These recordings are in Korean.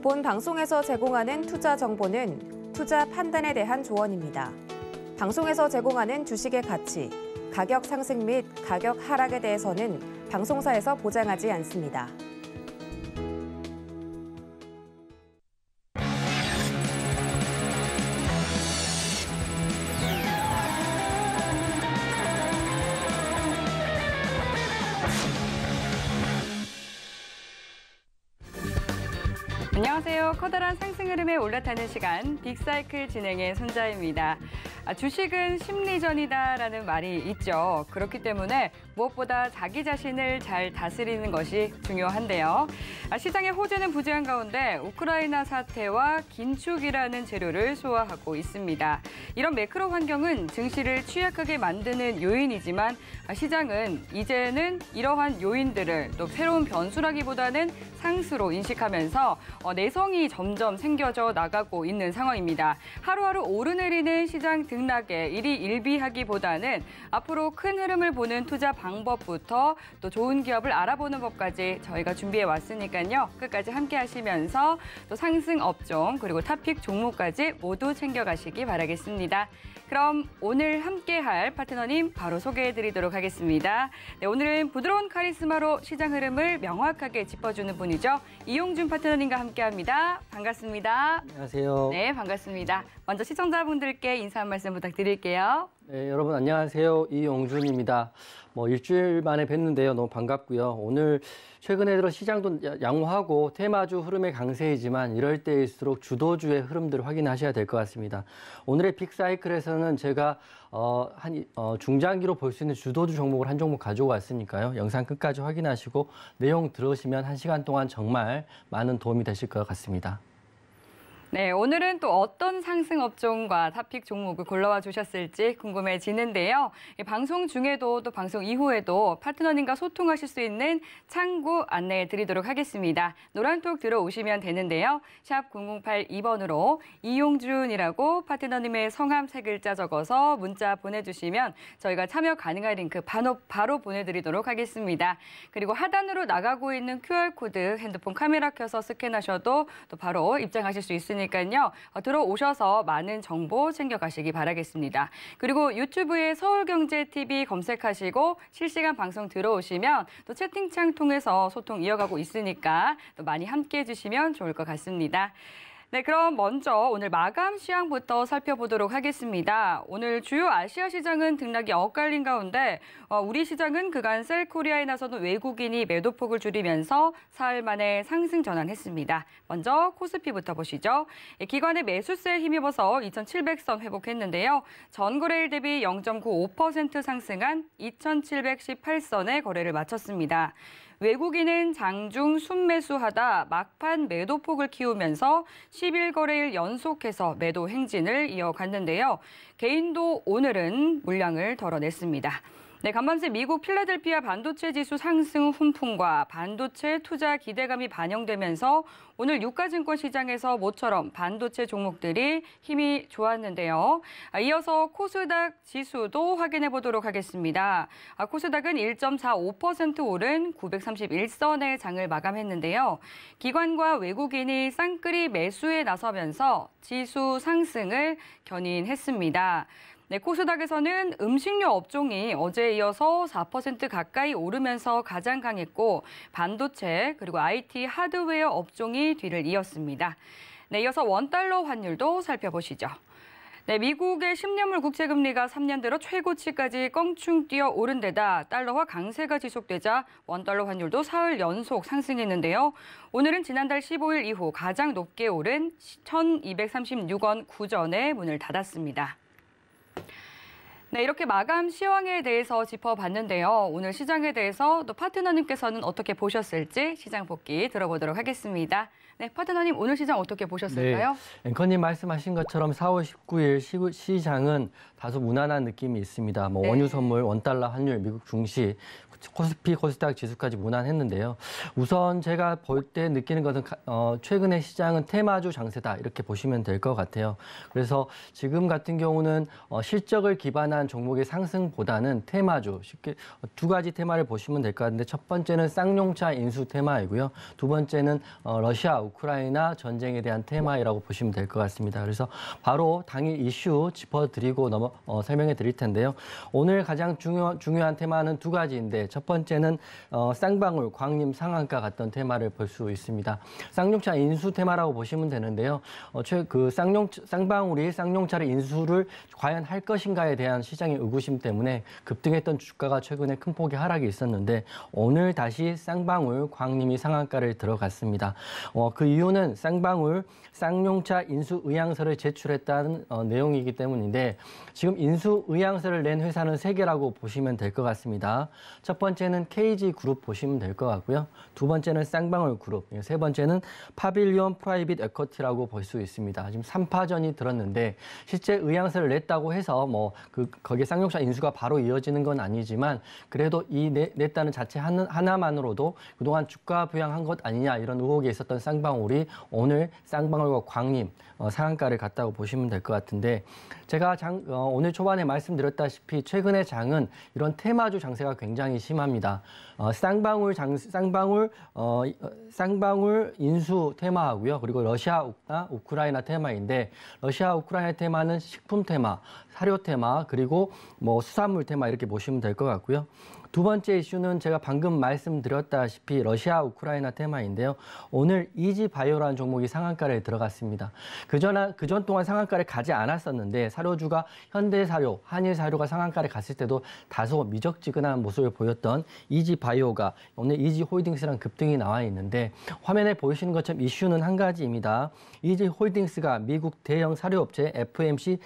본 방송에서 제공하는 투자 정보는 투자 판단에 대한 조언입니다. 방송에서 제공하는 주식의 가치, 가격 상승 및 가격 하락에 대해서는 방송사에서 보장하지 않습니다. 안녕하세요. 커다란 상승 흐름에 올라타는 시간 빅사이클 진행의 손자입니다. 주식은 심리전이다라는 말이 있죠. 그렇기 때문에 무엇보다 자기 자신을 잘 다스리는 것이 중요한데요. 시장의 호재는 부재한 가운데 우크라이나 사태와 긴축이라는 재료를 소화하고 있습니다. 이런 매크로 환경은 증시를 취약하게 만드는 요인이지만 시장은 이제는 이러한 요인들을 또 새로운 변수라기보다는 상수로 인식하면서 내성이 점점 생겨져 나가고 있는 상황입니다. 하루하루 오르내리는 시장 등락에 일희일비하기보다는 앞으로 큰 흐름을 보는 투자 방법부터 또 좋은 기업을 알아보는 법까지 저희가 준비해 왔으니까요. 끝까지 함께 하시면서 또 상승 업종 그리고 탑픽 종목까지 모두 챙겨가시기 바라겠습니다. 그럼 오늘 함께할 파트너님 바로 소개해드리도록 하겠습니다. 네, 오늘은 부드러운 카리스마로 시장 흐름을 명확하게 짚어주는 분이죠. 이용준 파트너님과 함께합니다. 반갑습니다. 안녕하세요. 네, 반갑습니다. 먼저 시청자분들께 인사 한 말씀 부탁드릴게요. 네, 여러분 안녕하세요. 이용준입니다. 일주일 만에 뵀는데요. 너무 반갑고요. 오늘 최근에 들어 시장도 양호하고 테마주 흐름의 강세이지만 이럴 때일수록 주도주의 흐름들을 확인하셔야 될 것 같습니다. 오늘의 빅사이클에서는 제가 중장기로 볼 수 있는 주도주 종목을 한 종목 가지고 왔으니까요. 영상 끝까지 확인하시고 내용 들으시면 1시간 동안 정말 많은 도움이 되실 것 같습니다. 네, 오늘은 또 어떤 상승 업종과 탑픽 종목을 골라와 주셨을지 궁금해지는데요. 방송 중에도 또 방송 이후에도 파트너님과 소통하실 수 있는 창구 안내해 드리도록 하겠습니다. 노란톡 들어오시면 되는데요. 샵 0082번으로 이용준이라고 파트너님의 성함 3글자 적어서 문자 보내주시면 저희가 참여 가능한 링크 바로 보내드리도록 하겠습니다. 그리고 하단으로 나가고 있는 QR코드 핸드폰 카메라 켜서 스캔하셔도 또 바로 입장하실 수 있으니까요. 들어오셔서 많은 정보 챙겨가시기 바라겠습니다. 그리고 유튜브에 서울경제TV 검색하시고 실시간 방송 들어오시면 또 채팅창 통해서 소통 이어가고 있으니까 또 많이 함께해 주시면 좋을 것 같습니다. 네, 그럼 먼저 오늘 마감 시황부터 살펴보도록 하겠습니다. 오늘 주요 아시아 시장은 등락이 엇갈린 가운데 우리 시장은 그간 셀코리아에 나서는 외국인이 매도폭을 줄이면서 사흘 만에 상승 전환했습니다. 먼저 코스피부터 보시죠. 기관의 매수세에 힘입어서 2,700선 회복했는데요. 전 거래일 대비 0.95% 상승한 2,718선에 거래를 마쳤습니다. 외국인은 장중 순매수하다 막판 매도폭을 키우면서 10일 연속해서 매도 행진을 이어갔는데요. 개인도 오늘은 물량을 덜어냈습니다. 네, 간밤새 미국 필라델피아 반도체 지수 상승 훈풍과 반도체 투자 기대감이 반영되면서 오늘 유가증권 시장에서 모처럼 반도체 종목들이 힘이 좋았는데요. 이어서 코스닥 지수도 확인해 보도록 하겠습니다. 코스닥은 1.45% 오른 931선의 장을 마감했는데요. 기관과 외국인이 쌍끌이 매수에 나서면서 지수 상승을 견인했습니다. 네, 코스닥에서는 음식료 업종이 어제에 이어서 4% 가까이 오르면서 가장 강했고 반도체 그리고 IT 하드웨어 업종이 뒤를 이었습니다. 네, 이어서 원달러 환율도 살펴보시죠. 네, 미국의 10년물 국채금리가 3년 들어 최고치까지 껑충 뛰어 오른 데다 달러화 강세가 지속되자 원달러 환율도 사흘 연속 상승했는데요. 오늘은 지난달 15일 이후 가장 높게 오른 1,236원 9전에 문을 닫았습니다. 네, 이렇게 마감 시황에 대해서 짚어봤는데요. 오늘 시장에 대해서 또 파트너님께서는 어떻게 보셨을지 시장 복귀 들어보도록 하겠습니다. 네, 파트너님 오늘 시장 어떻게 보셨을까요? 네, 앵커님 말씀하신 것처럼 4월 19일 시장은 다소 무난한 느낌이 있습니다. 네. 원유 선물, 원달러 환율, 미국 증시, 코스피, 코스닥 지수까지 무난했는데요. 우선 제가 볼 때 느끼는 것은 최근에 시장은 테마주 장세다 이렇게 보시면 될 것 같아요. 그래서 지금 같은 경우는 실적을 기반한 종목의 상승보다는 테마주, 쉽게 두 가지 테마를 보시면 될 것 같은데 첫 번째는 쌍용차 인수 테마이고요. 두 번째는 러시아, 우크라이나 전쟁에 대한 테마이라고 보시면 될 것 같습니다. 그래서 바로 당일 이슈 짚어드리고 설명해 드릴 텐데요. 오늘 가장 중요한 테마는 두 가지인데 첫 번째는 쌍방울, 광림 상한가 같던 테마를 볼 수 있습니다. 쌍용차 인수 테마라고 보시면 되는데요. 쌍방울이 쌍용차를 인수를 과연 할 것인가에 대한 시장의 의구심 때문에 급등했던 주가가 최근에 큰 폭의 하락이 있었는데 오늘 다시 쌍방울, 광림이 상한가를 들어갔습니다. 그 이유는 쌍방울, 쌍용차 인수 의향서를 제출했다는 내용이기 때문인데 지금 인수 의향서를 낸 회사는 3개라고 보시면 될 것 같습니다. 첫 번째는 KG그룹 보시면 될 것 같고요. 두 번째는 쌍방울 그룹, 세 번째는 파빌리온 프라이빗 에쿼티라고 볼 수 있습니다. 지금 3파전이 들었는데 실제 의향서를 냈다고 해서 거기에 쌍용차 인수가 바로 이어지는 건 아니지만 그래도 이 냈다는 자체 하나만으로도 그동안 주가 부양한 것 아니냐 이런 의혹이 있었던 쌍방울이 오늘 쌍방울과 광림 상한가를 갔다고 보시면 될 것 같은데 제가 오늘 초반에 말씀드렸다시피 최근의 장은 이런 테마주 장세가 굉장히 심합니다. 쌍방울 인수 테마하고요. 그리고 러시아, 우크라이나 테마인데 러시아, 우크라이나 테마는 식품 테마, 사료 테마, 그리고 수산물 테마 이렇게 보시면 될 것 같고요. 두 번째 이슈는 제가 방금 말씀드렸다시피 러시아, 우크라이나 테마인데요. 오늘 이지바이오라는 종목이 상한가를 들어갔습니다. 그전 동안 상한가를 가지 않았었는데 사료주가 현대사료, 한일사료가 상한가를 갔을 때도 다소 미적지근한 모습을 보였던 이지바이오가 오늘 이지홀딩스랑 급등이 나와 있는데 화면에 보이시는 것처럼 이슈는 한 가지입니다. 이지홀딩스가 미국 대형 사료업체 FMC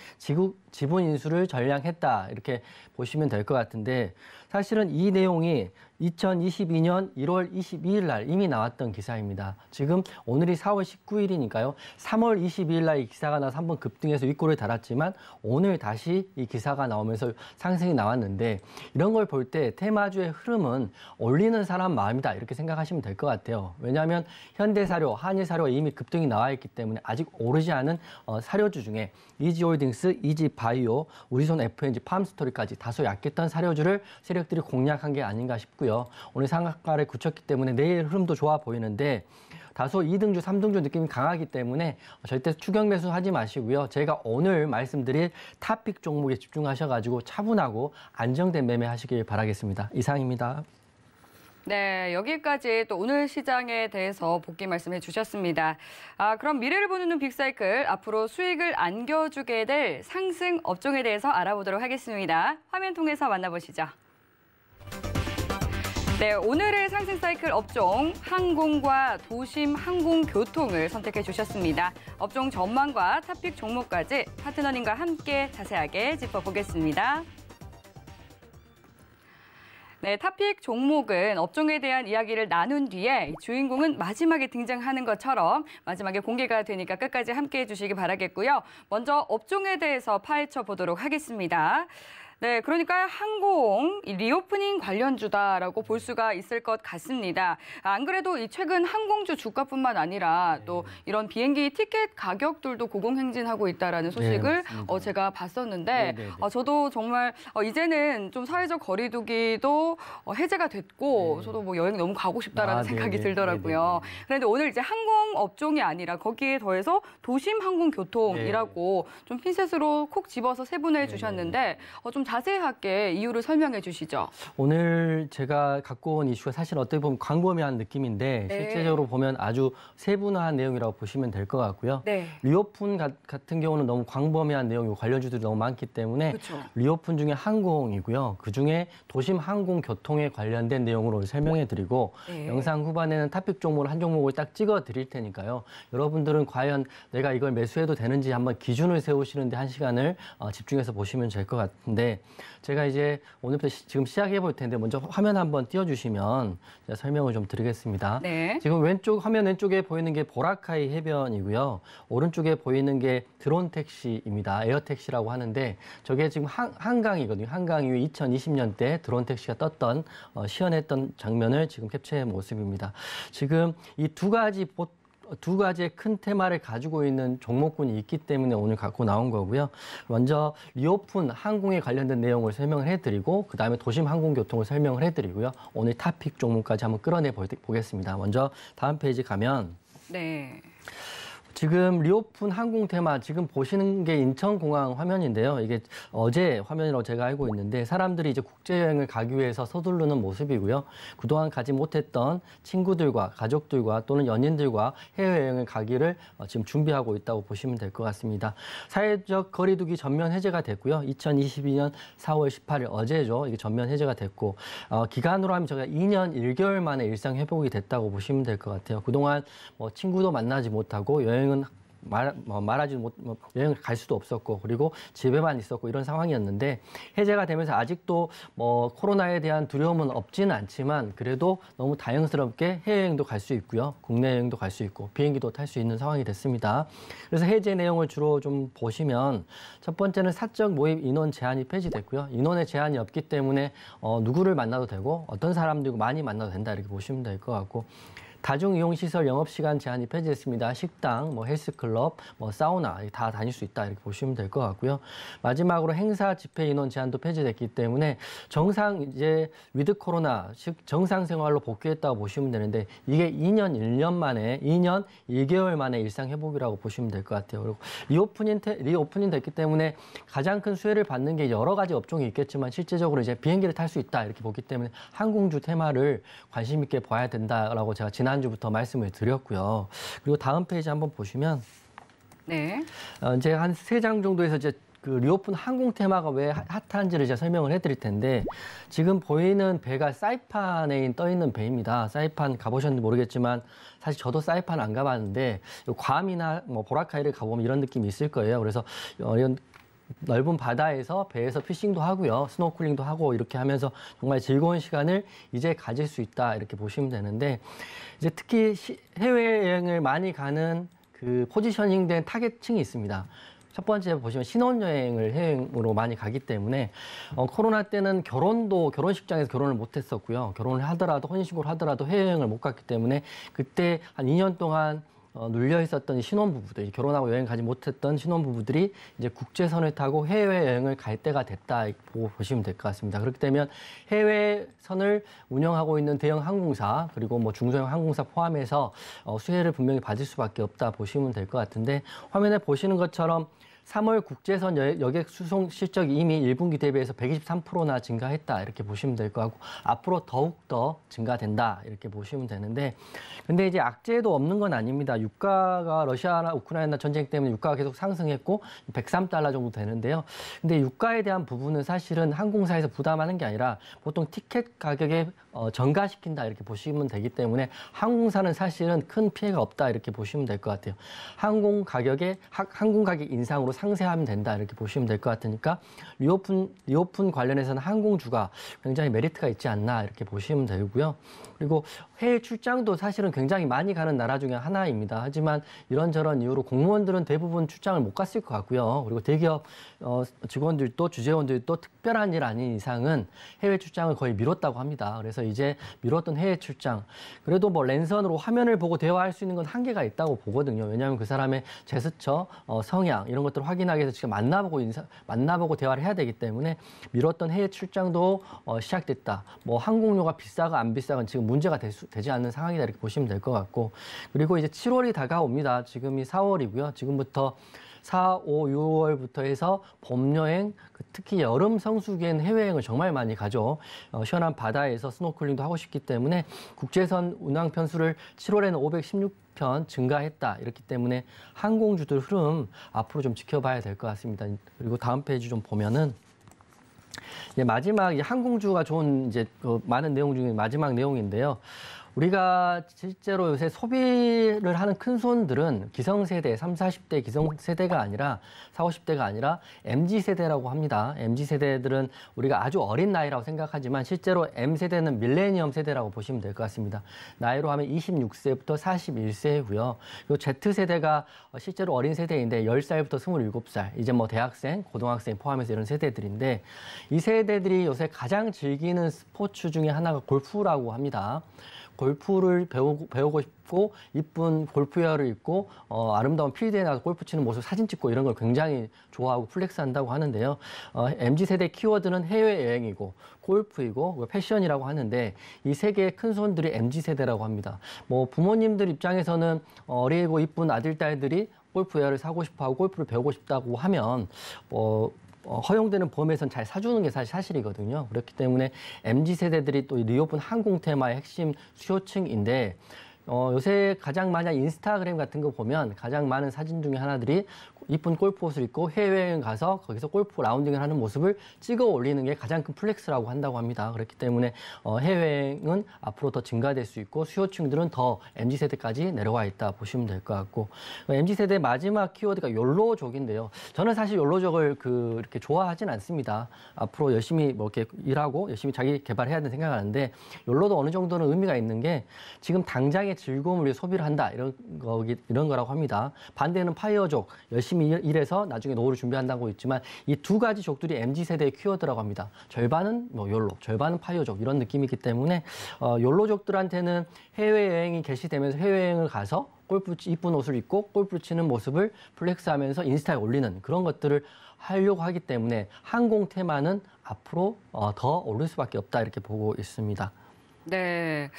지분 인수를 전량했다 이렇게 보시면 될 것 같은데 사실은 이 내용이 2022년 1월 22일 날 이미 나왔던 기사입니다. 지금 오늘이 4월 19일이니까요. 3월 22일 날 이 기사가 나서 한번 급등해서 윗골을 달았지만 오늘 다시 이 기사가 나오면서 상승이 나왔는데 이런 걸 볼 때 테마주의 흐름은 올리는 사람 마음이다 이렇게 생각하시면 될 것 같아요. 왜냐하면 현대사료, 한일사료가 이미 급등이 나와 있기 때문에 아직 오르지 않은 사료주 중에 이지홀딩스, 이지바이오, 우리손 FNG, 팜스토리까지 다소 약했던 사료주를 세력들이 공략한 게 아닌가 싶고요. 오늘 상한가를 굳혔기 때문에 내일 흐름도 좋아 보이는데 다소 2등주, 3등주 느낌이 강하기 때문에 절대 추격 매수하지 마시고요. 제가 오늘 말씀드릴 탑픽 종목에 집중하셔가지고 차분하고 안정된 매매하시길 바라겠습니다. 이상입니다. 네, 여기까지 또 오늘 시장에 대해서 복귀 말씀해 주셨습니다. 그럼 미래를 보는 눈 빅사이클, 앞으로 수익을 안겨주게 될 상승 업종에 대해서 알아보도록 하겠습니다. 화면 통해서 만나보시죠. 네, 오늘의 상승 사이클 업종 항공과 도심 항공교통을 선택해 주셨습니다. 업종 전망과 탑픽 종목까지 파트너님과 함께 자세하게 짚어보겠습니다. 네, 탑픽 종목은 업종에 대한 이야기를 나눈 뒤에 주인공은 마지막에 등장하는 것처럼 마지막에 공개가 되니까 끝까지 함께해 주시기 바라겠고요. 먼저 업종에 대해서 파헤쳐 보도록 하겠습니다. 네, 그러니까 항공, 리오프닝 관련주다라고 볼 수가 있을 것 같습니다. 안 그래도 이 최근 항공주 주가뿐만 아니라 또 이런 비행기 티켓 가격들도 고공행진하고 있다라는 소식을 제가 봤었는데 저도 정말 이제는 좀 사회적 거리두기도 해제가 됐고 저도 여행 너무 가고 싶다라는 생각이 들더라고요. 그런데 오늘 이제 항공 업종이 아니라 거기에 더해서 도심 항공교통이라고 좀 핀셋으로 콕 집어서 세분해 주셨는데 좀 자세하게 이유를 설명해 주시죠. 오늘 제가 갖고 온 이슈가 사실 어떻게 보면 광범위한 느낌인데 실제적으로 보면 아주 세분화한 내용이라고 보시면 될 것 같고요. 리오픈 같은 경우는 너무 광범위한 내용이고 관련주들이 너무 많기 때문에 리오픈 중에 항공이고요. 그중에 도심 항공교통에 관련된 내용으로 설명해 드리고 영상 후반에는 탑픽 종목을 한 종목을 딱 찍어 드릴 테니까요. 여러분들은 과연 내가 이걸 매수해도 되는지 한번 기준을 세우시는데 한 시간을 집중해서 보시면 될 것 같은데 제가 이제 오늘부터 지금 시작해 볼 텐데 먼저 화면 한번 띄워주시면 제가 설명을 좀 드리겠습니다. 네. 지금 화면 왼쪽에 보이는 게 보라카이 해변이고요. 오른쪽에 보이는 게 드론 택시입니다. 에어 택시라고 하는데 저게 지금 한강이거든요. 한강 위에 2020년 때 드론 택시가 떴던 시연했던 장면을 지금 캡처한 모습입니다. 지금 이 두 가지의 큰 테마를 가지고 있는 종목군이 있기 때문에 오늘 갖고 나온 거고요. 먼저 리오픈 항공에 관련된 내용을 설명을 해드리고 그다음에 도심 항공교통을 설명을 해드리고요. 오늘 탑픽 종목까지 한번 끌어내 보겠습니다. 먼저 다음 페이지 가면 네. 지금 리오픈 항공 테마 지금 보시는 게 인천공항 화면인데요. 이게 어제 화면이라고 제가 알고 있는데 사람들이 이제 국제여행을 가기 위해서 서두르는 모습이고요. 그동안 가지 못했던 친구들과 가족들과 또는 연인들과 해외여행을 가기를 지금 준비하고 있다고 보시면 될 것 같습니다. 사회적 거리두기 전면 해제가 됐고요. 2022년 4월 18일 어제죠. 이게 전면 해제가 됐고 기간으로 하면 저희가 2년 1개월 만에 일상 회복이 됐다고 보시면 될 것 같아요. 그동안 친구도 만나지 못하고 여행은 말하지 못, 여행을 갈 수도 없었고, 그리고 집에만 있었고, 이런 상황이었는데, 해제가 되면서 아직도 코로나에 대한 두려움은 없지는 않지만, 그래도 너무 다행스럽게 해외여행도 갈 수 있고요. 국내 여행도 갈 수 있고, 비행기도 탈 수 있는 상황이 됐습니다. 그래서 해제 내용을 주로 좀 보시면, 첫 번째는 사적 모임 인원 제한이 폐지됐고요. 인원의 제한이 없기 때문에, 누구를 만나도 되고, 어떤 사람들과 많이 만나도 된다, 이렇게 보시면 될 것 같고, 다중이용시설 영업시간 제한이 폐지됐습니다. 식당, 헬스클럽, 사우나 다 다닐 수 있다 이렇게 보시면 될 것 같고요. 마지막으로 행사 집회 인원 제한도 폐지됐기 때문에 이제 위드 코로나 정상 생활로 복귀했다고 보시면 되는데 이게 2년 1개월 만에 일상 회복이라고 보시면 될 것 같아요. 그리고 리오프닝 됐기 때문에 가장 큰 수혜를 받는 게 여러 가지 업종이 있겠지만 실제적으로 이제 비행기를 탈 수 있다 이렇게 보기 때문에 항공주 테마를 관심 있게 봐야 된다라고 제가 지난주부터 말씀을 드렸고요. 그리고 다음 페이지 한번 보시면 네. 이제 한 3장 정도에서 이제 그 리오픈 항공 테마가 왜 핫한지를 제가 설명을 해드릴 텐데 지금 보이는 배가 사이판에 떠 있는 배입니다. 사이판 가보셨는지 모르겠지만 사실 저도 사이판 안 가봤는데 괌이나 보라카이를 가보면 이런 느낌이 있을 거예요. 그래서 이런 넓은 바다에서 배에서 피싱도 하고요. 스노클링도 하고 이렇게 하면서 정말 즐거운 시간을 이제 가질 수 있다 이렇게 보시면 되는데 이제 특히 해외여행을 많이 가는 그 포지셔닝된 타겟층이 있습니다. 첫 번째 보시면 신혼여행을 해외여행으로 많이 가기 때문에 코로나 때는 결혼식장에서 결혼을 못 했었고요. 결혼을 하더라도 혼인신고를 하더라도 해외여행을 못 갔기 때문에 그때 한 2년 동안 눌려 있었던 신혼부부들, 결혼하고 여행 가지 못했던 신혼부부들이 이제 국제선을 타고 해외여행을 갈 때가 됐다 보시면 될 것 같습니다. 그렇게 되면 해외선을 운영하고 있는 대형 항공사 그리고 중소형 항공사 포함해서 수혜를 분명히 받을 수밖에 없다 보시면 될 것 같은데 화면에 보시는 것처럼 3월 국제선 여객 수송 실적이 이미 1분기 대비해서 123%나 증가했다 이렇게 보시면 될 것 같고 앞으로 더욱더 증가된다 이렇게 보시면 되는데 근데 이제 악재도 없는 건 아닙니다. 유가가 러시아나 우크라이나 전쟁 때문에 유가가 계속 상승했고 $103 정도 되는데요. 근데 유가에 대한 부분은 사실은 항공사에서 부담하는 게 아니라 보통 티켓 가격에 전가시킨다 이렇게 보시면 되기 때문에 항공사는 사실은 큰 피해가 없다 이렇게 보시면 될 것 같아요. 항공 가격 인상으로 상세하면 된다 이렇게 보시면 될 것 같으니까 리오픈 관련해서는 항공주가 굉장히 메리트가 있지 않나 이렇게 보시면 되고요. 그리고 해외 출장도 사실은 굉장히 많이 가는 나라 중에 하나입니다. 하지만 이런저런 이유로 공무원들은 대부분 출장을 못 갔을 것 같고요. 그리고 대기업 직원들도 주재원들도 특별한 일 아닌 이상은 해외 출장을 거의 미뤘다고 합니다. 그래서 이제 미뤘던 해외 출장 그래도 랜선으로 화면을 보고 대화할 수 있는 건 한계가 있다고 보거든요. 왜냐하면 그 사람의 제스처, 성향 이런 것들을 확인하기 위해서 직접 만나보고 대화를 해야 되기 때문에 미뤘던 해외 출장도 시작됐다. 항공료가 비싸가 안 비싸가 지금 문제가 되지 않는 상황이다 이렇게 보시면 될 것 같고 그리고 이제 7월이 다가옵니다. 지금이 4월이고요. 지금부터 4, 5, 6월부터 해서 봄 여행, 특히 여름 성수기에는 해외여행을 정말 많이 가죠. 시원한 바다에서 스노클링도 하고 싶기 때문에 국제선 운항 편수를 7월에는 516편 증가했다. 이렇기 때문에 항공주들 흐름 앞으로 좀 지켜봐야 될 것 같습니다. 그리고 다음 페이지 좀 보면은 마지막 항공주가 좋은 많은 내용 중에 마지막 내용인데요. 우리가 실제로 요새 소비를 하는 큰 손들은 기성세대, 30, 40대 기성세대가 아니라 40, 50대가 아니라 MZ세대라고 합니다. MZ세대들은 우리가 아주 어린 나이라고 생각하지만 실제로 M세대는 밀레니엄 세대라고 보시면 될 것 같습니다. 나이로 하면 26세부터 41세고요. 그리고 Z세대가 실제로 어린 세대인데 10살부터 27살, 이제 뭐 대학생, 고등학생 포함해서 이런 세대들인데 이 세대들이 요새 가장 즐기는 스포츠 중에 하나가 골프라고 합니다. 골프를 배우고 싶고 이쁜 골프웨어를 입고 아름다운 필드에 나가서 골프 치는 모습 사진 찍고 이런 걸 굉장히 좋아하고 플렉스한다고 하는데요. MZ세대 키워드는 해외여행이고 골프이고 패션이라고 하는데 이 세 개의 큰 손들이 MZ세대라고 합니다. 뭐 부모님들 입장에서는 어리고 이쁜 아들, 딸들이 골프웨어를 사고 싶어하고 골프를 배우고 싶다고 하면 허용되는 범위에선 잘 사주는 게 사실이거든요. 그렇기 때문에 MZ세대들이 또 리오픈 항공 테마의 핵심 수요층인데 요새 가장 많이 인스타그램 같은 거 보면 가장 많은 사진 중에 하나들이 이쁜 골프 옷을 입고 해외여행 가서 거기서 골프 라운딩을 하는 모습을 찍어 올리는 게 가장 큰 플렉스라고 한다고 합니다. 그렇기 때문에 해외여행은 앞으로 더 증가될 수 있고 수요층들은 더 MZ세대까지 내려와 있다 보시면 될 것 같고 MZ세대 마지막 키워드가 욜로족인데요. 저는 사실 욜로족을 이렇게 좋아하진 않습니다. 앞으로 열심히 뭐 이렇게 일하고 열심히 자기 개발해야 된다는 생각을 하는데 욜로도 어느 정도는 의미가 있는 게 지금 당장의 즐거움을 위해 소비를 한다 이런 거라고 합니다. 반대는 파이어족 열심히 일해서 나중에 노후를 준비한다고 있지만 이 두 가지 족들이 MZ세대의 키워드라고 합니다. 절반은 욜로, 절반은 파이어족 이런 느낌이기 때문에 욜로족들한테는 해외여행이 개시되면서 해외여행을 가서 골프 이쁜 옷을 입고 골프 치는 모습을 플렉스하면서 인스타에 올리는 그런 것들을 하려고 하기 때문에 항공 테마는 앞으로 더 오를 수밖에 없다 이렇게 보고 있습니다. 네.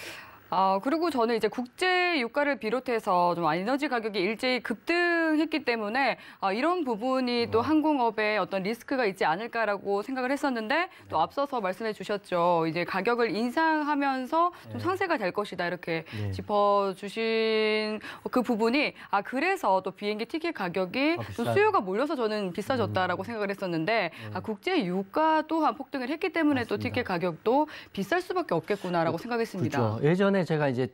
그리고 저는 이제 국제 유가를 비롯해서 좀 에너지 가격이 일제히 급등했기 때문에 이런 부분이 또 항공업에 어떤 리스크가 있지 않을까라고 생각을 했었는데 또 앞서서 말씀해 주셨죠. 이제 가격을 인상하면서 좀 상쇄가 될 것이다 이렇게 짚어주신 그 부분이 그래서 또 비행기 티켓 가격이 좀 수요가 몰려서 저는 비싸졌다라고 생각을 했었는데 국제 유가 또한 폭등을 했기 때문에 맞습니다. 또 티켓 가격도 비쌀 수밖에 없겠구나라고 생각했습니다. 그렇죠. 예전에 제가 이제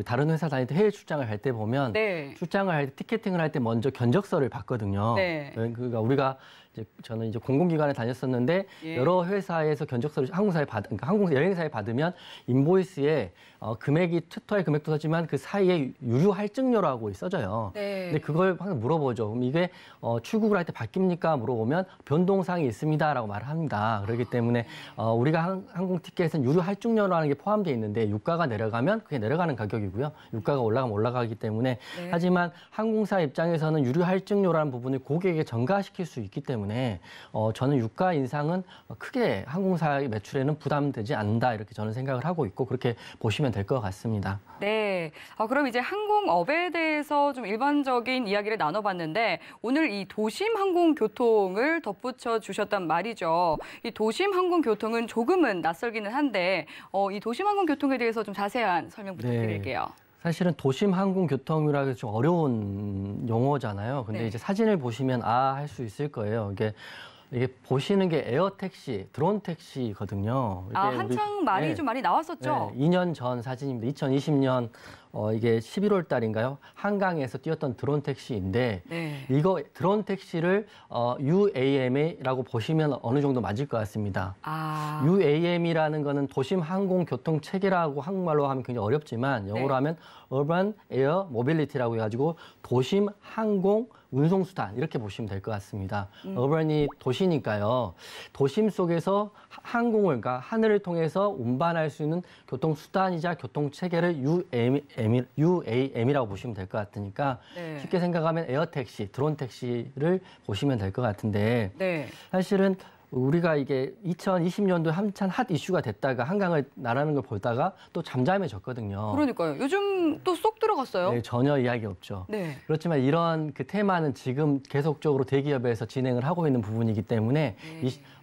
다른 회사 다닐 때 해외 출장을 할 때 보면 출장을 할 때 티켓팅을 할 때 먼저 견적서를 받거든요. 그러니까 우리가 저는 이제 공공기관에 다녔었는데 여러 회사에서 견적서를 그러니까 항공 여행사에 받으면 인보이스에 금액이 토탈 금액도 썼지만 그 사이에 유류 할증료라고 써져요. 근데 그걸 항상 물어보죠. 그럼 이게 출국을 할 때 바뀝니까? 물어보면 변동사항이 있습니다라고 말을 합니다. 그렇기 때문에 우리가 항공 티켓에는 유류 할증료라는 게 포함되어 있는데 유가가 내려가면 그게 내려가는 가격이고요. 유가가 올라가면 올라가기 때문에 하지만 항공사 입장에서는 유류 할증료라는 부분을 고객에게 전가시킬 수 있기 때문에 저는 유가 인상은 크게 항공사의 매출에는 부담되지 않는다 이렇게 저는 생각을 하고 있고 그렇게 보시면 될 것 같습니다. 네. 그럼 이제 항공업에 대해서 좀 일반적인 이야기를 나눠봤는데 오늘 이 도심 항공교통을 덧붙여 주셨단 말이죠. 이 도심 항공교통은 조금은 낯설기는 한데 이 도심 항공교통에 대해서 좀 자세한 설명 부탁드릴게요. 사실은 도심 항공교통이라고 해서 좀 어려운 용어잖아요. 근데 이제 사진을 보시면 할 수 있을 거예요. 이게 보시는 게 에어택시, 드론 택시거든요. 한창 말이 좀 많이 나왔었죠? 2년 전 사진입니다. 2020년 이게 11월 달인가요? 한강에서 뛰었던 드론 택시인데 이거 드론 택시를 UAM이라고 보시면 어느 정도 맞을 것 같습니다. UAM이라는 거는 도심 항공 교통 체계라고 한국말로 하면 굉장히 어렵지만 영어로 하면 Urban Air Mobility라고 해가지고 도심 항공 운송수단 이렇게 보시면 될 것 같습니다. urban이 도시니까요. 도심 속에서 항공을 그러니까 하늘을 통해서 운반할 수 있는 교통수단이자 교통체계를 UAM이라고 보시면 될 것 같으니까 쉽게 생각하면 에어택시, 드론 택시를 보시면 될 것 같은데 사실은 우리가 이게 2020년도에 한참 핫 이슈가 됐다가 한강을 나라는 걸 보다가 또 잠잠해졌거든요. 그러니까요. 요즘 또 쏙 들어갔어요. 전혀 이야기 없죠. 그렇지만 이런 테마는 지금 계속적으로 대기업에서 진행을 하고 있는 부분이기 때문에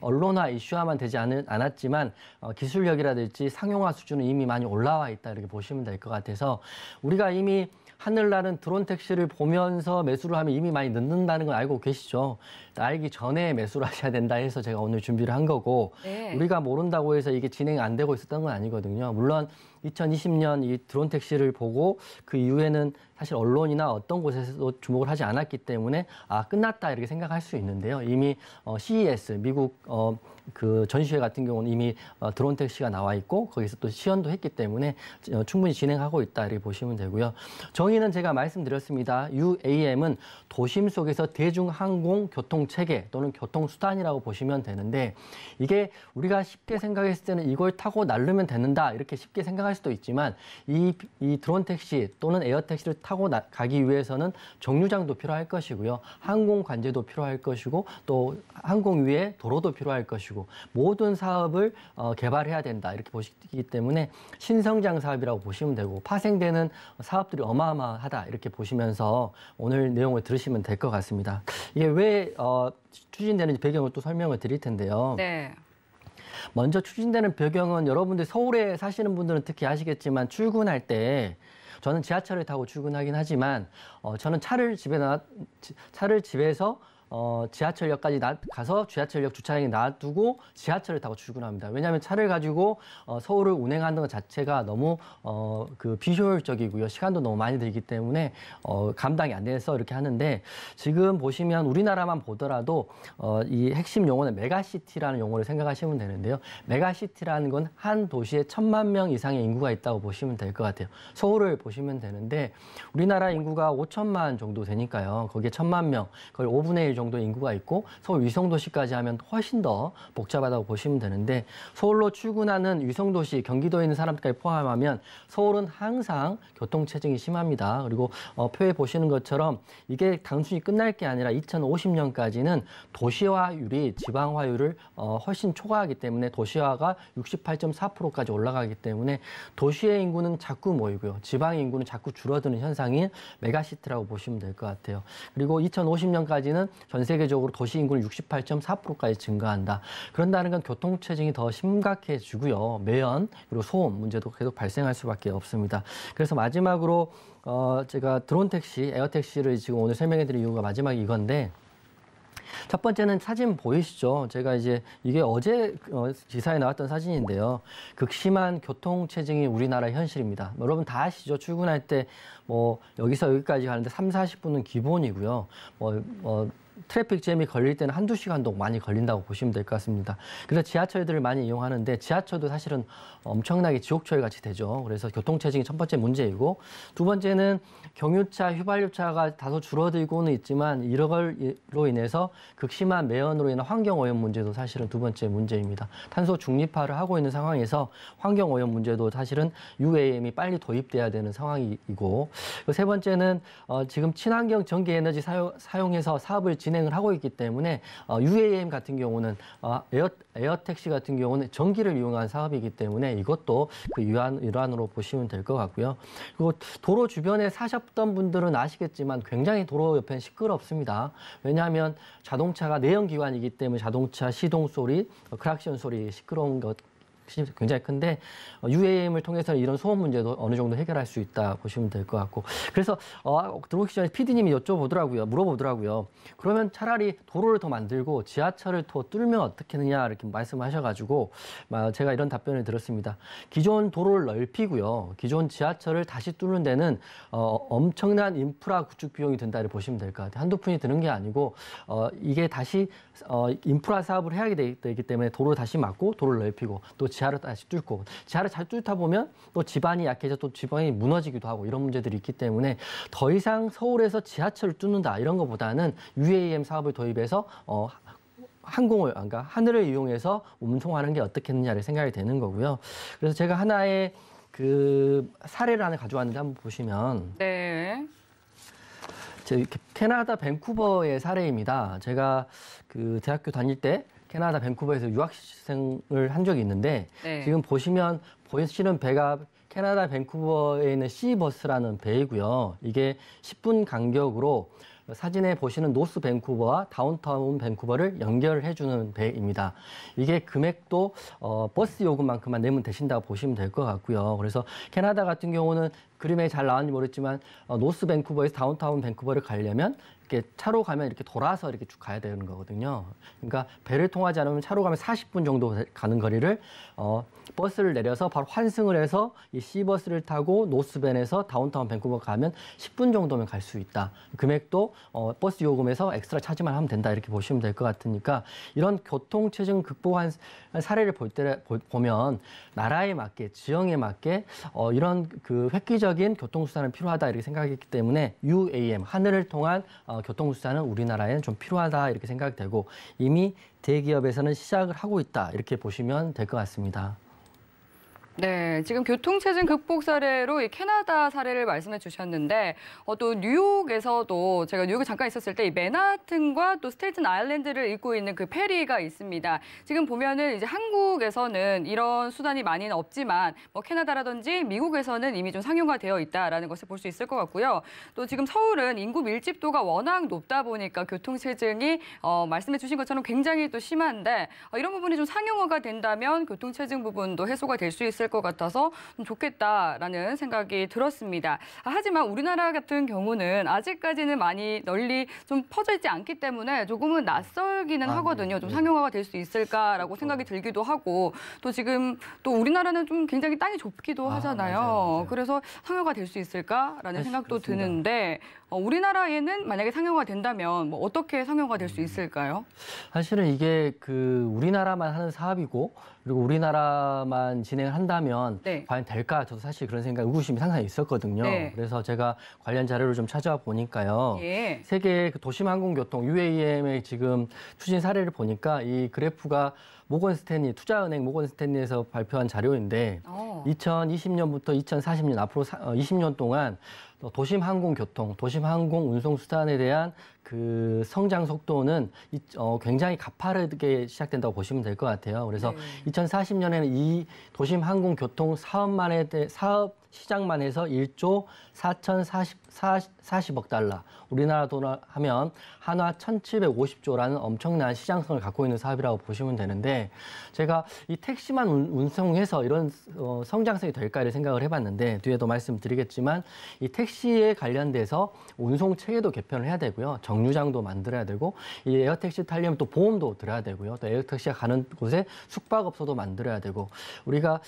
언론화 이슈화만 되지 않았지만 기술력이라든지 상용화 수준은 이미 많이 올라와 있다 이렇게 보시면 될 것 같아서 우리가 이미 하늘나는 드론 택시를 보면서 매수를 하면 이미 많이 늦는다는 걸 알고 계시죠. 알기 전에 매수를 하셔야 된다 해서 제가 제가 오늘 준비를 한 거고 네. 우리가 모른다고 해서 이게 진행이 안 되고 있었던 건 아니거든요. 물론 2020년 이 드론 택시를 보고 그 이후에는 사실 언론이나 어떤 곳에서도 주목을 하지 않았기 때문에 끝났다 이렇게 생각할 수 있는데요. 이미 CES 미국 그 전시회 같은 경우는 이미 드론 택시가 나와 있고 거기서 또 시연도 했기 때문에 충분히 진행하고 있다 이렇게 보시면 되고요. 정의는 제가 말씀드렸습니다. UAM은 도심 속에서 대중항공 교통 체계 또는 교통수단이라고 보시면 되는데 이게 우리가 쉽게 생각했을 때는 이걸 타고 날르면 되는다 이렇게 쉽게 생각할 수도 있지만 이 드론 택시 또는 에어 택시를 타고 가기 위해서는 정류장도 필요할 것이고요. 항공 관제도 필요할 것이고 또 항공 위에 도로도 필요할 것이고 모든 사업을 개발해야 된다 이렇게 보시기 때문에 신성장 사업이라고 보시면 되고 파생되는 사업들이 어마어마하다 이렇게 보시면서 오늘 내용을 들으시면 될 것 같습니다. 이게 왜 추진되는지 배경을 또 설명을 드릴 텐데요. 네. 먼저 추진되는 배경은 여러분들 서울에 사시는 분들은 특히 아시겠지만 출근할 때 저는 지하철을 타고 출근하긴 하지만 저는 차를 집에서 지하철역까지 가서 지하철역 주차장에 놔두고 지하철을 타고 출근합니다. 왜냐하면 차를 가지고 서울을 운행하는 것 자체가 너무 비효율적이고요. 시간도 너무 많이 들기 때문에 감당이 안 돼서 이렇게 하는데 지금 보시면 우리나라만 보더라도 이 핵심 용어는 메가시티라는 용어를 생각하시면 되는데요. 메가시티라는 건 한 도시에 1,000만 명 이상의 인구가 있다고 보시면 될 것 같아요. 서울을 보시면 되는데 우리나라 인구가 5천만 정도 되니까요. 거기에 1,000만 명, 거의 5분의 1 정도 인구가 있고 서울 위성도시까지 하면 훨씬 더 복잡하다고 보시면 되는데 서울로 출근하는 위성도시, 경기도에 있는 사람들까지 포함하면 서울은 항상 교통체증이 심합니다. 그리고 표에 보시는 것처럼 이게 단순히 끝날 게 아니라 2050년까지는 도시화율이 지방화율을 훨씬 초과하기 때문에 도시화가 68.4%까지 올라가기 때문에 도시의 인구는 자꾸 모이고요. 지방의 인구는 자꾸 줄어드는 현상인 메가시티라고 보시면 될 것 같아요. 그리고 2050년까지는 전 세계적으로 도시 인구는 68.4%까지 증가한다. 그런다는 건 교통체증이 더 심각해지고요. 매연 그리고 소음 문제도 계속 발생할 수밖에 없습니다. 그래서 마지막으로 제가 드론 택시, 에어 택시를 지금 오늘 설명해드릴 이유가 마지막 이건데 첫 번째는 사진 보이시죠? 제가 이제 이게 어제 기사에 나왔던 사진인데요. 극심한 교통체증이 우리나라 현실입니다. 여러분 다 아시죠? 출근할 때 여기서 여기까지 가는데 30-40분은 기본이고요. 트래픽 잼이 걸릴 때는 1-2시간도 많이 걸린다고 보시면 될 것 같습니다. 그래서 지하철들을 많이 이용하는데 지하철도 사실은 엄청나게 지옥철 같이 되죠. 그래서 교통체증이 첫 번째 문제이고 두 번째는 경유차, 휘발유차가 다소 줄어들고는 있지만 이로 인해서 극심한 매연으로 인한 환경오염 문제도 사실은 두 번째 문제입니다. 탄소 중립화를 하고 있는 상황에서 환경오염 문제도 사실은 UAM이 빨리 도입돼야 되는 상황이고 세 번째는 지금 친환경 전기에너지 사용해서 사업을 진행을 하고 있기 때문에 UAM 같은 경우는 에어택시 같은 경우는 전기를 이용한 사업이기 때문에 이것도 그 일환으로 보시면 될 것 같고요. 그리고 도로 주변에 사셨던 분들은 아시겠지만 굉장히 도로 옆에는 시끄럽습니다. 왜냐하면 자동차가 내연기관이기 때문에 자동차 시동 소리, 크락션 소리 시끄러운 것 굉장히 큰데 UAM을 통해서 이런 소음 문제도 어느 정도 해결할 수 있다 보시면 될 것 같고 그래서 들어오기 전에 PD님이 물어보더라고요. 그러면 차라리 도로를 더 만들고 지하철을 더 뚫으면 어떻겠느냐 이렇게 말씀하셔가지고 제가 이런 답변을 드렸습니다. 기존 도로를 넓히고요. 기존 지하철을 다시 뚫는 데는 엄청난 인프라 구축 비용이 든다 이렇게 보시면 될 것 같아요. 한두 푼이 드는 게 아니고 이게 다시 인프라 사업을 해야 되기 때문에 도로를 다시 막고 도로를 넓히고 또 지하를 다시 뚫고 지하를 잘 뚫다 보면 또 지반이 약해져 또 지방이 무너지기도 하고 이런 문제들이 있기 때문에 더 이상 서울에서 지하철을 뚫는다 이런 것보다는 UAM 사업을 도입해서 그러니까 하늘을 이용해서 운송하는 게 어떻겠느냐를 생각이 되는 거고요. 그래서 제가 하나의 그 사례를 하나 가져왔는데 한번 보시면 네. 캐나다 밴쿠버의 사례입니다. 제가 그 대학교 다닐 때 캐나다 밴쿠버에서 유학생을 한 적이 있는데 네. 지금 보시는 배가 캐나다 밴쿠버에 있는 시버스라는 배이고요. 이게 10분 간격으로 사진에 보시는 노스 밴쿠버와 다운타운 밴쿠버를 연결해주는 배입니다. 이게 금액도 버스 요금만큼만 내면 되신다고 보시면 될 것 같고요. 그래서 캐나다 같은 경우는 그림에 잘 나왔는지 모르겠지만 노스 밴쿠버에서 다운타운 밴쿠버를 가려면 이렇게 차로 가면 이렇게 돌아서 이렇게 쭉 가야 되는 거거든요. 그러니까 배를 통하지 않으면 차로 가면 40분 정도 가는 거리를 버스를 내려서 바로 환승을 해서 이 C버스를 타고 노스밴에서 다운타운 밴쿠버 가면 10분 정도면 갈 수 있다. 금액도 버스 요금에서 엑스트라 차지만 하면 된다. 이렇게 보시면 될 것 같으니까 이런 교통체증 극복한 사례를 보면 나라에 맞게 지형에 맞게 이런 그 획기적인 교통수단은 필요하다 이렇게 생각했기 때문에 UAM 하늘을 통한 교통수단은 우리나라에는 좀 필요하다 이렇게 생각되고 이미 대기업에서는 시작을 하고 있다 이렇게 보시면 될 것 같습니다. 네, 지금 교통체증 극복 사례로 이 캐나다 사례를 말씀해 주셨는데 또 뉴욕에서도 제가 뉴욕에 잠깐 있었을 때 이 맨하튼과 또 스테이튼 아일랜드를 잇고 있는 그 페리가 있습니다. 지금 보면은 이제 한국에서는 이런 수단이 많이는 없지만 뭐 캐나다라든지 미국에서는 이미 좀 상용화 되어 있다라는 것을 볼 수 있을 것 같고요. 또 지금 서울은 인구 밀집도가 워낙 높다 보니까 교통체증이 말씀해 주신 것처럼 굉장히 또 심한데 이런 부분이 좀 상용화가 된다면 교통체증 부분도 해소가 될 수 있을 것 같아서 좀 좋겠다라는 생각이 들었습니다. 하지만 우리나라 같은 경우는 아직까지는 많이 널리 좀 퍼져 있지 않기 때문에 조금은 낯설기는 하거든요. 좀 상용화가 될 수 있을까라고 생각이 들기도 하고 또 지금 또 우리나라는 좀 굉장히 땅이 좁기도 하잖아요. 맞아요. 그래서 상용화가 될 수 있을까라는 생각도 그렇습니다. 드는데 우리나라에는 만약에 상용화 된다면 뭐 어떻게 상용화 될 수 있을까요? 사실은 이게 그 우리나라만 하는 사업이고 그리고 우리나라만 진행을 한다면 네. 과연 될까? 저도 사실 그런 생각, 의구심이 상당히 있었거든요. 네. 그래서 제가 관련 자료를 좀 찾아와 보니까요. 예. 세계 그 도심항공교통 UAM의 지금 추진 사례를 보니까 이 그래프가 모건 스탠리 투자은행 모건 스탠리에서 발표한 자료인데 2020년부터 2040년 앞으로 20년 동안 도심항공교통, 도심항공 운송수단에 대한 그 성장 속도는 굉장히 가파르게 시작된다고 보시면 될 것 같아요. 그래서 2040년에는 이 도심항공교통 사업 시장만 해서 1조 4,040억 달러, 우리나라 돈으로 하면 한화 1,750조라는 엄청난 시장성을 갖고 있는 사업이라고 보시면 되는데 제가 이 택시만 운송해서 이런 성장성이 될까 이런 생각을 해봤는데 뒤에도 말씀드리겠지만 이 택시에 관련돼서 운송 체계도 개편을 해야 되고요. 정류장도 만들어야 되고 이 에어택시 타려면 또 보험도 들어야 되고요. 또 에어택시가 가는 곳에 숙박업소도 만들어야 되고 우리가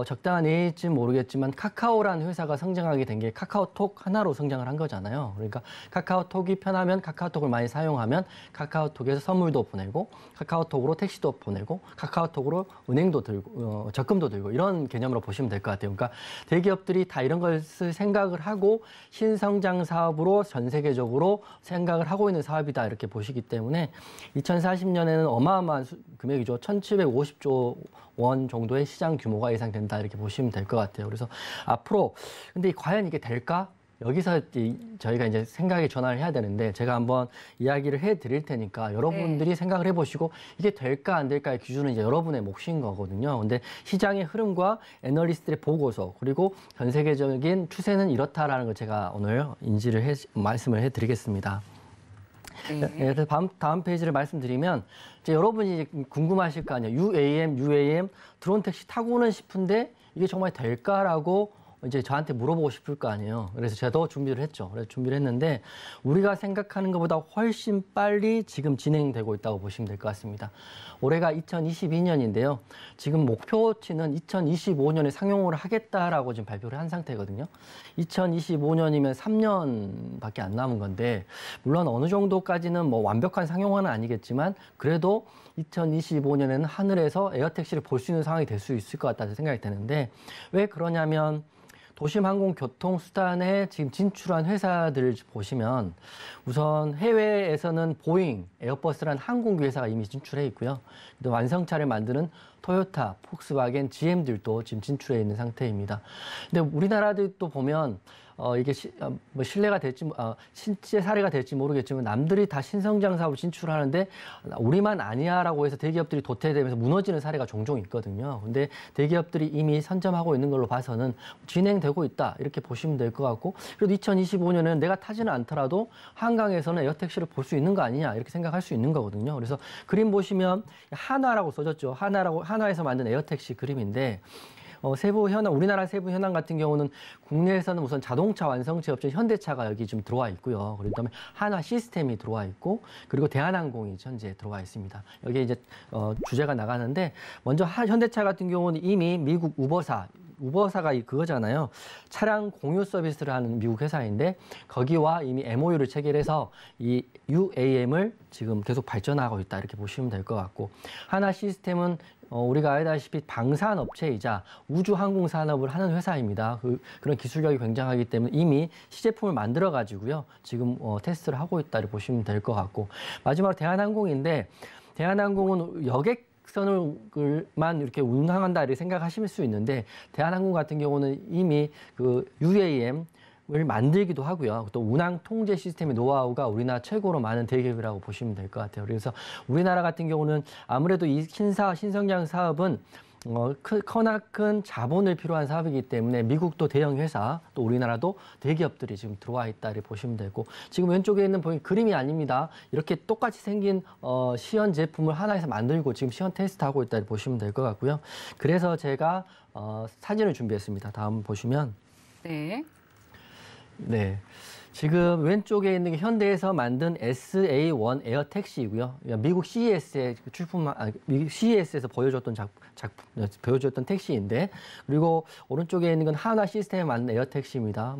적당한 예일지 모르겠지만 카카오라는 회사가 성장하게 된 게 카카오톡 하나로 성장을 한 거잖아요. 그러니까 카카오톡이 편하면 카카오톡을 많이 사용하면 카카오톡에서 선물도 보내고 카카오톡으로 택시도 보내고 카카오톡으로 은행도 들고 적금도 들고 이런 개념으로 보시면 될 것 같아요. 그러니까 대기업들이 다 이런 것을 생각을 하고 신성장 사업으로 전 세계적으로 생각을 하고 있는 사업이다 이렇게 보시기 때문에 2040년에는 어마어마한 금액이죠. 1,750조 원 정도의 시장 규모가 예상된다 이렇게 보시면 될 것 같아요. 그래서 앞으로 근데 과연 이게 될까? 여기서 저희가 이제 생각의 전환을 해야 되는데 제가 한번 이야기를 해드릴 테니까 여러분들이 생각을 해보시고 이게 될까 안 될까의 기준은 이제 여러분의 몫인 거거든요. 근데 시장의 흐름과 애널리스트의 보고서 그리고 전 세계적인 추세는 이렇다라는 걸 제가 오늘 말씀을 해드리겠습니다. 네, 다음 페이지를 말씀드리면 이제 여러분이 궁금하실 거 아니에요. UAM 드론 택시 타고는 싶은데 이게 정말 될까라고 이제 저한테 물어보고 싶을 거 아니에요. 그래서 제가 더 준비를 했죠. 그래서 준비를 했는데 우리가 생각하는 것보다 훨씬 빨리 지금 진행되고 있다고 보시면 될 것 같습니다. 올해가 2022년인데요. 지금 목표치는 2025년에 상용을 하겠다라고 지금 발표를 한 상태거든요. 2025년이면 3년밖에 안 남은 건데 물론 어느 정도까지는 뭐 완벽한 상용화는 아니겠지만 그래도 2025년에는 하늘에서 에어택시를 볼 수 있는 상황이 될 수 있을 것 같다는 생각이 드는데 왜 그러냐면 도심항공교통수단에 지금 진출한 회사들을 보시면 우선 해외에서는 보잉, 에어버스라는 항공기 회사가 이미 진출해 있고요. 또 완성차를 만드는 토요타, 폭스바겐, GM들도 지금 진출해 있는 상태입니다. 근데 우리나라들도 보면 이게 뭐 신뢰가 될지 실제 사례가 될지 모르겠지만 남들이 다 신성장 사업을 진출하는데 우리만 아니야라고 해서 대기업들이 도태되면서 무너지는 사례가 종종 있거든요. 근데 대기업들이 이미 선점하고 있는 걸로 봐서는 진행되고 있다 이렇게 보시면 될 것 같고 그래도 2025년에는 내가 타지는 않더라도 한강에서는 에어택시를 볼 수 있는 거 아니냐 이렇게 생각할 수 있는 거거든요. 그래서 그림 보시면 한화라고 써졌죠. 한화에서 만든 에어택시 그림인데 우리나라 세부 현황 같은 경우는 국내에서는 우선 자동차 완성체 업체 현대차가 여기 지금 들어와 있고요. 그다음에 한화 시스템이 들어와 있고, 그리고 대한항공이 현재 들어와 있습니다. 여기에 이제 주제가 나가는데, 먼저 현대차 같은 경우는 이미 미국 우버사가 그거잖아요. 차량 공유 서비스를 하는 미국 회사인데, 거기와 이미 MOU를 체결해서 이 UAM을 지금 계속 발전하고 있다, 이렇게 보시면 될 것 같고, 하나 시스템은 우리가 알다시피 방산업체이자 우주항공 산업을 하는 회사입니다. 그런 기술력이 굉장하기 때문에 이미 시제품을 만들어가지고요. 지금 테스트를 하고 있다, 이렇게 보시면 될 것 같고, 마지막으로 대한항공인데, 대한항공은 여객선을만 이렇게 운항한다, 이렇게 생각하실 수 있는데, 대한항공 같은 경우는 이미 그 UAM을 만들기도 하고요. 또 운항 통제 시스템의 노하우가 우리나라 최고로 많은 대기업이라고 보시면 될 것 같아요. 그래서 우리나라 같은 경우는 아무래도 이 신성장 사업은 크나큰 자본을 필요한 사업이기 때문에 미국도 대형 회사, 또 우리나라도 대기업들이 지금 들어와 있다, 이렇게 보시면 되고, 지금 왼쪽에 있는 그림이 아닙니다. 이렇게 똑같이 생긴 시연 제품을 하나에서 만들고 지금 시연 테스트하고 있다, 이렇게 보시면 될 것 같고요. 그래서 제가 사진을 준비했습니다. 다음 보시면. 네. 네. 지금 왼쪽에 있는 게 현대에서 만든 SA1 에어 택시이고요. 미국 CES에 미국 CES에서 보여줬던 보여줬던 택시인데, 그리고 오른쪽에 있는 건 한화 시스템에 만든 에어 택시입니다.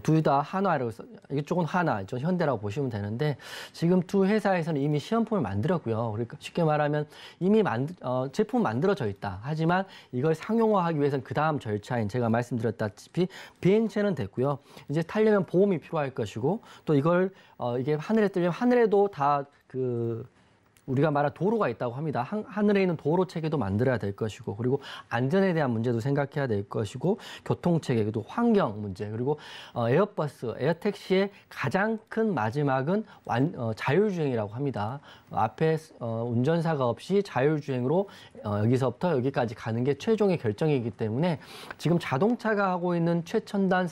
둘 다 한화라고 이쪽은 한화, 이쪽은 현대라고 보시면 되는데, 지금 두 회사에서는 이미 시험품을 만들었고요. 그러니까 쉽게 말하면 이미 제품 만들어져 있다. 하지만 이걸 상용화하기 위해서는 그 다음 절차인 제가 말씀드렸다시피 비행체는 됐고요. 이제 타려면 보험이 필요할 것이고, 또 이걸 이게 하늘에 뜨려면 하늘에도 다 우리가 말한 도로가 있다고 합니다. 하늘에 있는 도로 체계도 만들어야 될 것이고, 그리고 안전에 대한 문제도 생각해야 될 것이고, 교통 체계, 또 환경 문제, 그리고 에어버스, 에어택시의 가장 큰 마지막은 자율주행이라고 합니다. 앞에 운전사가 없이 자율주행으로 여기서부터 여기까지 가는 게 최종의 결정이기 때문에 지금 자동차가 하고 있는 최첨단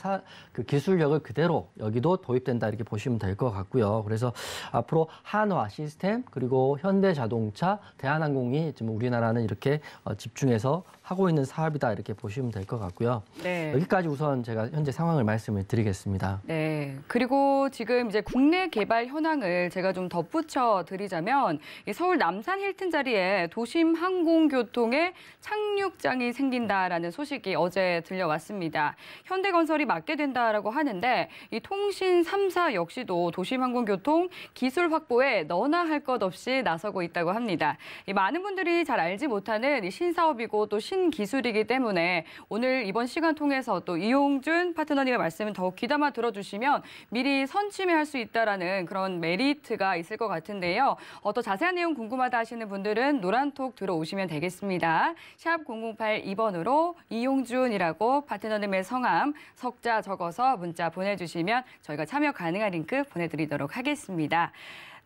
기술력을 그대로 여기도 도입된다, 이렇게 보시면 될 것 같고요. 그래서 앞으로 한화 시스템, 그리고 현대자동차, 대한항공이 지금 우리나라는 이렇게 집중해서 하고 있는 사업이다, 이렇게 보시면 될 것 같고요. 네. 여기까지 우선 제가 현재 상황을 말씀을 드리겠습니다. 네. 그리고 지금 이제 국내 개발 현황을 제가 좀 덧붙여 드리자면, 이 서울 남산 힐튼 자리에 도심 항공교통의 착륙장이 생긴다라는 소식이 어제 들려왔습니다. 현대건설이 맡게 된다라고 하는데, 이 통신 3사 역시도 도심 항공교통 기술 확보에 너나 할 것 없이 나서고 있다고 합니다. 많은 분들이 잘 알지 못하는 이 신사업이고 또 신기술이기 때문에 오늘 이번 시간 통해서 또 이용준 파트너님의 말씀을 더욱 귀담아 들어주시면 미리 선취매할 수 있다라는 그런 메리트가 있을 것 같은데요. 더 자세한 내용 궁금하다 하시는 분들은 노란톡 들어오시면 되겠습니다. 샵 0082번으로 이용준이라고 파트너님의 성함, 석자 적어서 문자 보내주시면 저희가 참여 가능한 링크 보내드리도록 하겠습니다.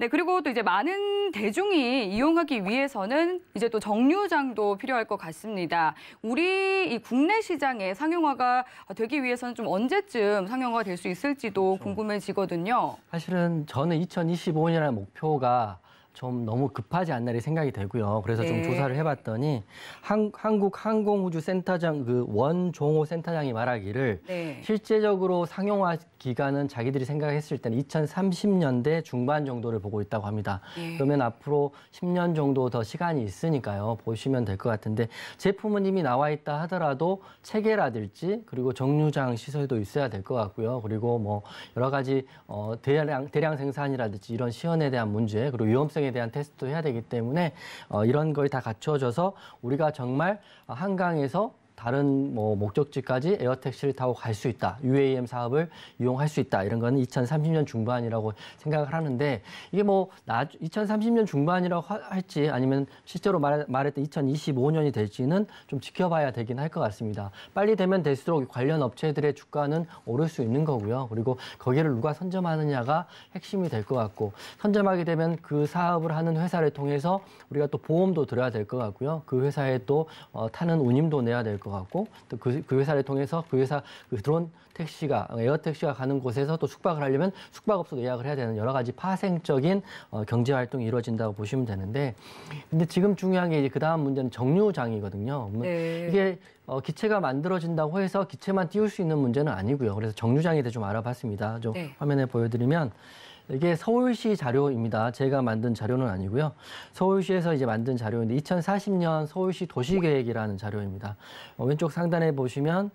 네, 그리고 또 이제 많은 대중이 이용하기 위해서는 이제 또 정류장도 필요할 것 같습니다. 우리 이 국내 시장에 상용화가 되기 위해서는 좀 언제쯤 상용화가 될 수 있을지도 궁금해지거든요. 사실은 저는 2025년의 목표가 좀 너무 급하지 않나 생각이 되고요. 그래서 좀 조사를 해봤더니 한국항공우주센터장 원종호 센터장이 말하기를 실제적으로 상용화 기간은 자기들이 생각했을 때는 2030년대 중반 정도를 보고 있다고 합니다. 그러면 앞으로 10년 정도 더 시간이 있으니까요. 보시면 될 것 같은데, 제품은 이미 나와 있다 하더라도 체계라든지 그리고 정류장 시설도 있어야 될 것 같고요. 그리고 여러 가지 대량 생산이라든지 이런 시연에 대한 문제, 그리고 위험성에 대한 테스트도 해야 되기 때문에 이런 거에 다 갖춰져서 우리가 정말 한강에서 다른 목적지까지 에어택시를 타고 갈 수 있다. UAM 사업을 이용할 수 있다. 이런 거는 2030년 중반이라고 생각을 하는데, 이게 2030년 중반이라고 할지 아니면 실제로 말했던 2025년이 될지는 좀 지켜봐야 되긴 할 것 같습니다. 빨리 되면 될수록 관련 업체들의 주가는 오를 수 있는 거고요. 그리고 거기를 누가 선점하느냐가 핵심이 될 것 같고, 선점하게 되면 그 사업을 하는 회사를 통해서 우리가 또 보험도 들어야 될 것 같고요. 그 회사에 또 타는 운임도 내야 될 것 것 같고 또 그 회사를 통해서 그 회사 그 드론 택시가 에어 택시가 가는 곳에서 또 숙박을 하려면 숙박업소도 예약을 해야 되는 여러 가지 파생적인 경제 활동이 이루어진다고 보시면 되는데 근데 지금 중요한 게 이제 그다음 문제는 정류장이거든요. 네. 이게 기체가 만들어진다고 해서 기체만 띄울 수 있는 문제는 아니고요. 그래서 정류장에 대해 좀 알아봤습니다. 좀 네. 화면에 보여드리면 이게 서울시 자료입니다. 제가 만든 자료는 아니고요. 서울시에서 이제 만든 자료인데 2040년 서울시 도시계획이라는 자료입니다. 왼쪽 상단에 보시면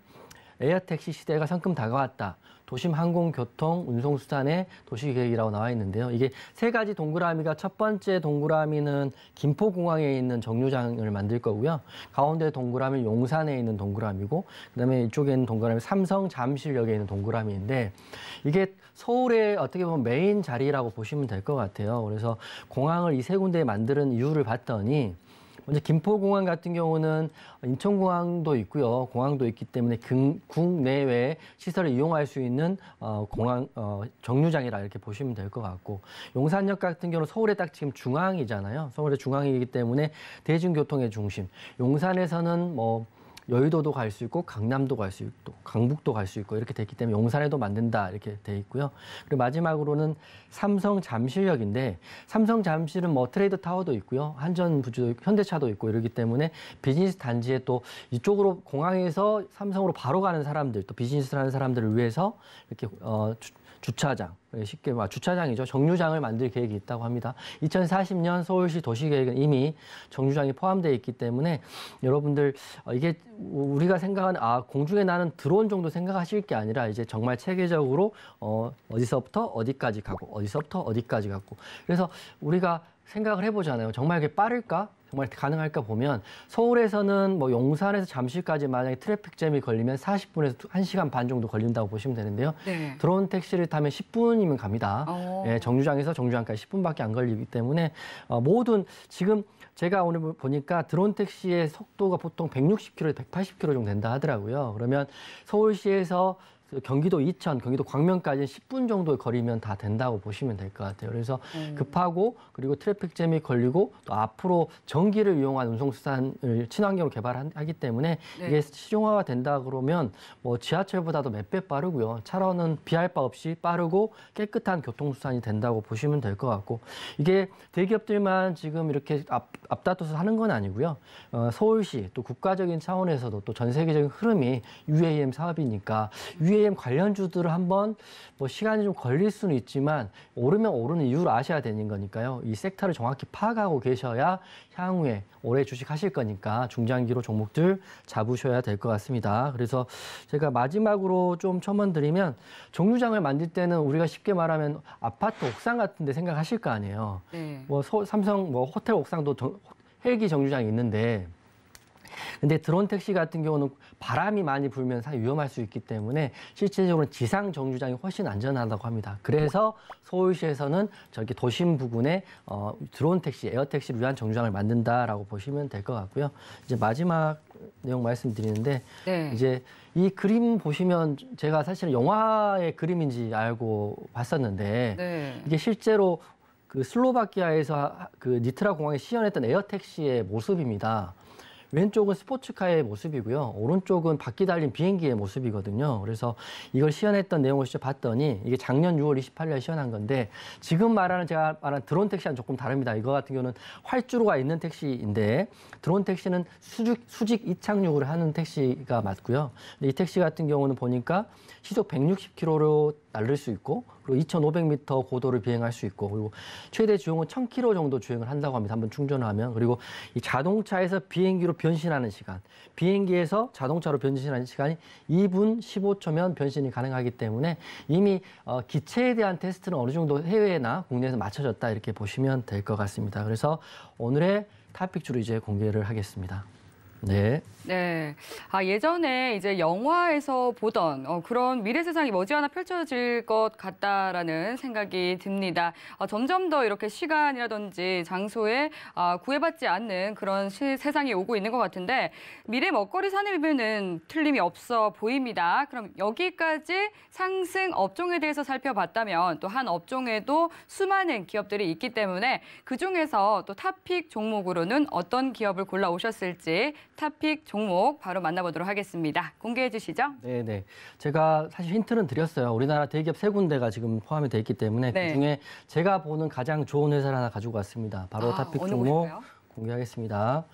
에어택시 시대가 성큼 다가왔다. 도심 항공교통 운송수단의 도시계획이라고 나와 있는데요. 이게 세 가지 동그라미가 첫 번째 동그라미는 김포공항에 있는 정류장을 만들 거고요. 가운데 동그라미 용산에 있는 동그라미고 그다음에 이쪽에 있는 동그라미 삼성 잠실역에 있는 동그라미인데 이게 서울의 어떻게 보면 메인 자리라고 보시면 될 것 같아요. 그래서 공항을 이 세 군데에 만드는 이유를 봤더니 먼저 김포공항 같은 경우는 인천공항도 있고요. 공항도 있기 때문에 국내외 시설을 이용할 수 있는 공항 정류장이라 이렇게 보시면 될 것 같고 용산역 같은 경우는 서울의 딱 지금 중앙이잖아요. 서울의 중앙이기 때문에 대중교통의 중심. 용산에서는 뭐 여의도도 갈 수 있고 강남도 갈 수 있고 강북도 갈 수 있고 이렇게 됐기 때문에 용산에도 만든다 이렇게 돼 있고요. 그리고 마지막으로는 삼성 잠실역인데 삼성 잠실은 뭐 트레이드 타워도 있고요. 한전부주 현대차도 있고 이러기 때문에 비즈니스 단지에 또 이쪽으로 공항에서 삼성으로 바로 가는 사람들 또 비즈니스를 하는 사람들을 위해서 이렇게 주차장, 쉽게 말 주차장이죠. 정류장을 만들 계획이 있다고 합니다. 2040년 서울시 도시계획은 이미 정류장이 포함되어 있기 때문에 여러분들 이게 우리가 생각하는 공중에 나는 드론 정도 생각하실 게 아니라 이제 정말 체계적으로 어디서부터 어디까지 가고 어디서부터 어디까지 가고 그래서 우리가 생각을 해보잖아요. 정말 이게 빠를까? 정말 가능할까 보면 서울에서는 뭐 용산에서 잠실까지 만약에 트래픽 잼이 걸리면 40분에서 1시간 반 정도 걸린다고 보시면 되는데요. 네. 드론 택시를 타면 10분이면 갑니다. 예, 정류장에서 정류장까지 10분밖에 안 걸리기 때문에 모든 지금 제가 오늘 보니까 드론 택시의 속도가 보통 160km에서 180km 정도 된다 하더라고요. 그러면 서울시에서 경기도 이천, 경기도 광명까지는 10분 정도의 거리면 다 된다고 보시면 될 것 같아요. 그래서 급하고 그리고 트래픽 잼이 걸리고 또 앞으로 전기를 이용한 운송수단을 친환경으로 개발하기 때문에 네. 이게 실용화가 된다 그러면 뭐 지하철보다도 몇 배 빠르고요. 차로는 비할 바 없이 빠르고 깨끗한 교통수단이 된다고 보시면 될 것 같고 이게 대기업들만 지금 이렇게 앞다퉈서 하는 건 아니고요. 서울시 또 국가적인 차원에서도 또 전 세계적인 흐름이 UAM 사업이니까 UAM 관련주들을 한번 뭐 시간이 좀 걸릴 수는 있지만 오르면 오르는 이유를 아셔야 되는 거니까요. 이 섹터를 정확히 파악하고 계셔야 향후에 오래 주식하실 거니까 중장기로 종목들 잡으셔야 될 것 같습니다. 그래서 제가 마지막으로 좀 첨언드리면 정류장을 만들 때는 우리가 쉽게 말하면 아파트 옥상 같은 데 생각하실 거 아니에요. 네. 뭐 삼성 뭐 호텔 옥상도 헬기 정류장이 있는데 근데 드론 택시 같은 경우는 바람이 많이 불면 위험할 수 있기 때문에 실제적으로 지상 정류장이 훨씬 안전하다고 합니다. 그래서 서울시에서는 저기 도심 부근에 드론 택시, 에어 택시를 위한 정류장을 만든다라고 보시면 될 것 같고요. 이제 마지막 내용 말씀드리는데 네. 이제 이 그림 보시면 제가 사실은 영화의 그림인지 알고 봤었는데 네. 이게 실제로 그 슬로바키아에서 그 니트라 공항에 시연했던 에어 택시의 모습입니다. 왼쪽은 스포츠카의 모습이고요. 오른쪽은 바퀴 달린 비행기의 모습이거든요. 그래서 이걸 시연했던 내용을 직접 봤더니 이게 작년 6월 28일에 시연한 건데 지금 제가 말하는 드론 택시와는 조금 다릅니다. 이거 같은 경우는 활주로가 있는 택시인데 드론 택시는 수직 이착륙을 하는 택시가 맞고요. 근데 이 택시 같은 경우는 보니까 시속 160km로 날릴 수 있고 그리고 2,500m 고도를 비행할 수 있고 그리고 최대 주행은 1,000km 정도 주행을 한다고 합니다. 한번 충전하면. 그리고 이 자동차에서 비행기로 변신하는 시간, 비행기에서 자동차로 변신하는 시간이 2분 15초면 변신이 가능하기 때문에 이미 기체에 대한 테스트는 어느 정도 해외나 국내에서 맞춰졌다 이렇게 보시면 될 것 같습니다. 그래서 오늘의 탑픽주로 이제 공개를 하겠습니다. 네. 네. 예전에 이제 영화에서 보던 그런 미래 세상이 머지않아 펼쳐질 것 같다라는 생각이 듭니다. 점점 더 이렇게 시간이라든지 장소에 구애받지 않는 그런 세상이 오고 있는 것 같은데 미래 먹거리 산업에는 틀림이 없어 보입니다. 그럼 여기까지 상승 업종에 대해서 살펴봤다면 또 한 업종에도 수많은 기업들이 있기 때문에 그중에서 또 탑픽 종목으로는 어떤 기업을 골라오셨을지 탑픽 종목 바로 만나보도록 하겠습니다. 공개해 주시죠. 네네. 제가 사실 힌트는 드렸어요. 우리나라 대기업 3군데가 지금 포함이 돼 있기 때문에 네. 그중에 제가 보는 가장 좋은 회사를 하나 가지고 왔습니다. 바로 탑픽 어느 종목 곳일까요? 공개하겠습니다.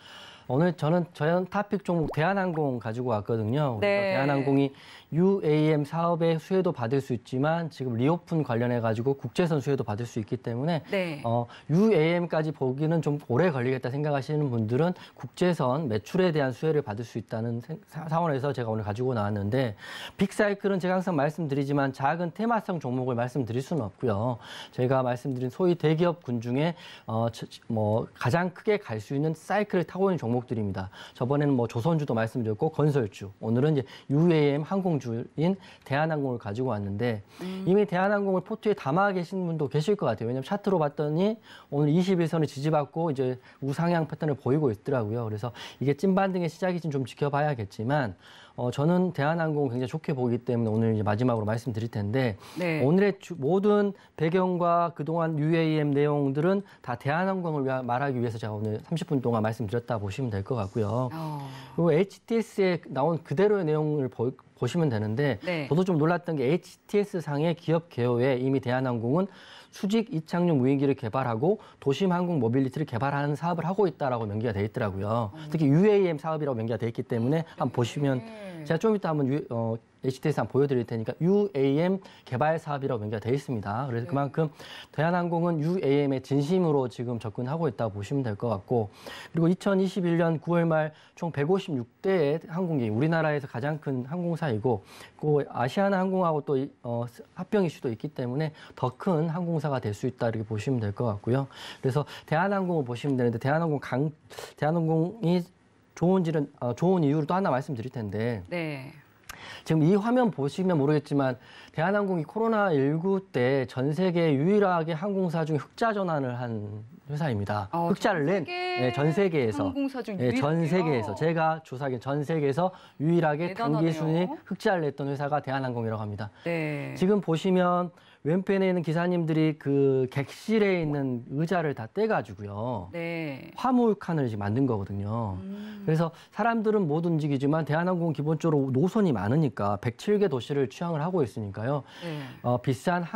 오늘 저는 탑픽 종목 대한항공 가지고 왔거든요. 그래서 네. 대한항공이 UAM 사업의 수혜도 받을 수 있지만 지금 리오픈 관련해 가지고 국제선 수혜도 받을 수 있기 때문에 네. UAM까지 보기는 좀 오래 걸리겠다 생각하시는 분들은 국제선 매출에 대한 수혜를 받을 수 있다는 차원에서 제가 오늘 가지고 나왔는데 빅사이클은 제가 항상 말씀드리지만 작은 테마성 종목을 말씀드릴 수는 없고요. 제가 말씀드린 소위 대기업군 중에 가장 크게 갈 수 있는 사이클을 타고 있는 종목들입니다. 저번에는 조선주도 말씀드렸고 건설주, 오늘은 이제 UAM 항공주인 대한항공을 가지고 왔는데 이미 대한항공을 포트에 담아 계신 분도 계실 것 같아요. 왜냐하면 차트로 봤더니 오늘 21선을 지지받고 이제 우상향 패턴을 보이고 있더라고요. 그래서 이게 찐반등의 시작인지 좀 지켜봐야겠지만 저는 대한항공 굉장히 좋게 보기 때문에 오늘 이제 마지막으로 말씀드릴 텐데 네. 오늘의 모든 배경과 그동안 UAM 내용들은 다 대한항공을 말하기 위해서 제가 오늘 30분 동안 말씀드렸다 보시면 될 것 같고요. 그리고 HTS에 나온 그대로의 내용을 보시면 되는데 네. 저도 좀 놀랐던 게 HTS상의 기업 개요에 이미 대한항공은 수직 이착륙 무인기를 개발하고 도심 항공 모빌리티를 개발하는 사업을 하고 있다라고 명기가 돼 있더라고요. 특히 UAM 사업이라고 명기가 돼 있기 때문에 한번 보시면 제가 좀 이따 한번 HTS 한번 보여드릴 테니까 UAM 개발 사업이라고 명기가 돼 있습니다. 그래서 그만큼 대한항공은 UAM의 진심으로 지금 접근하고 있다고 보시면 될 것 같고 그리고 2021년 9월 말 총 156대의 항공기 우리나라에서 가장 큰 항공사이고 그 아시아나 항공하고 또 합병 이슈도 있기 때문에 더 큰 항공사가 될 수 있다 이렇게 보시면 될 것 같고요. 그래서 대한항공을 보시면 되는데 대한항공이 좋은 이유를 또 하나 말씀드릴 텐데 네. 지금 이 화면 보시면 모르겠지만 대한항공이 코로나19 때 전 세계 유일하게 항공사 중에 흑자 전환을 한 회사입니다. 흑자를 낸 전 세계에서. 항공사 중 전 세계에서. 제가 조사하기엔 전 세계에서 유일하게 단기 순이익 흑자를 냈던 회사가 대한항공이라고 합니다. 네. 지금 보시면 왼편에 있는 기사님들이 그 객실에 있는 의자를 다 떼가지고요. 네. 화물 칸을 지금 만든 거거든요. 그래서 사람들은 못 움직이지만 대한항공은 기본적으로 노선이 많으니까 107개 도시를 취항을 하고 있으니까요. 네. 비싼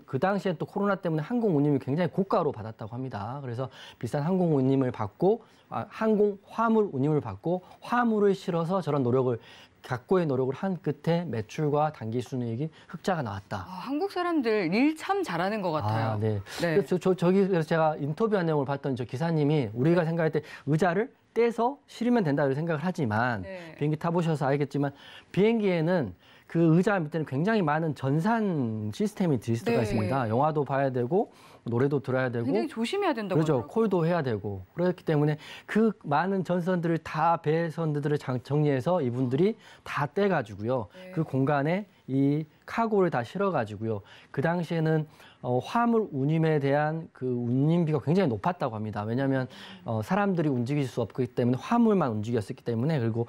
그 당시에 또 코로나 때문에 항공 운임이 굉장히 고가로 받았다고 합니다. 그래서 비싼 항공 운임을 받고 항공 화물 운임을 받고 화물을 실어서 저런 각고의 노력을 한 끝에 매출과 단기 순이익이 흑자가 나왔다. 한국 사람들 일 참 잘하는 것 같아요. 네. 네. 그래서 그래서 제가 인터뷰한 내용을 봤더니 저 기사님이 우리가 생각할 때 의자를 떼서 실으면 된다고 생각을 하지만 비행기 타보셔서 알겠지만 비행기에는 그 의자 밑에는 굉장히 많은 전산 시스템이 들어가 있습니다. 영화도 봐야 되고 노래도 들어야 되고 굉장히 조심해야 된다고 그렇죠. 하더라고요. 콜도 해야 되고 그렇기 때문에 그 많은 전선들을 다 배선들을 정리해서 이분들이 다 떼가지고요. 그 공간에 이 카고를 다 실어가지고요. 그 당시에는 화물 운임에 대한 그 운임비가 굉장히 높았다고 합니다. 왜냐하면 사람들이 움직일 수 없기 때문에 화물만 움직였었기 때문에 그리고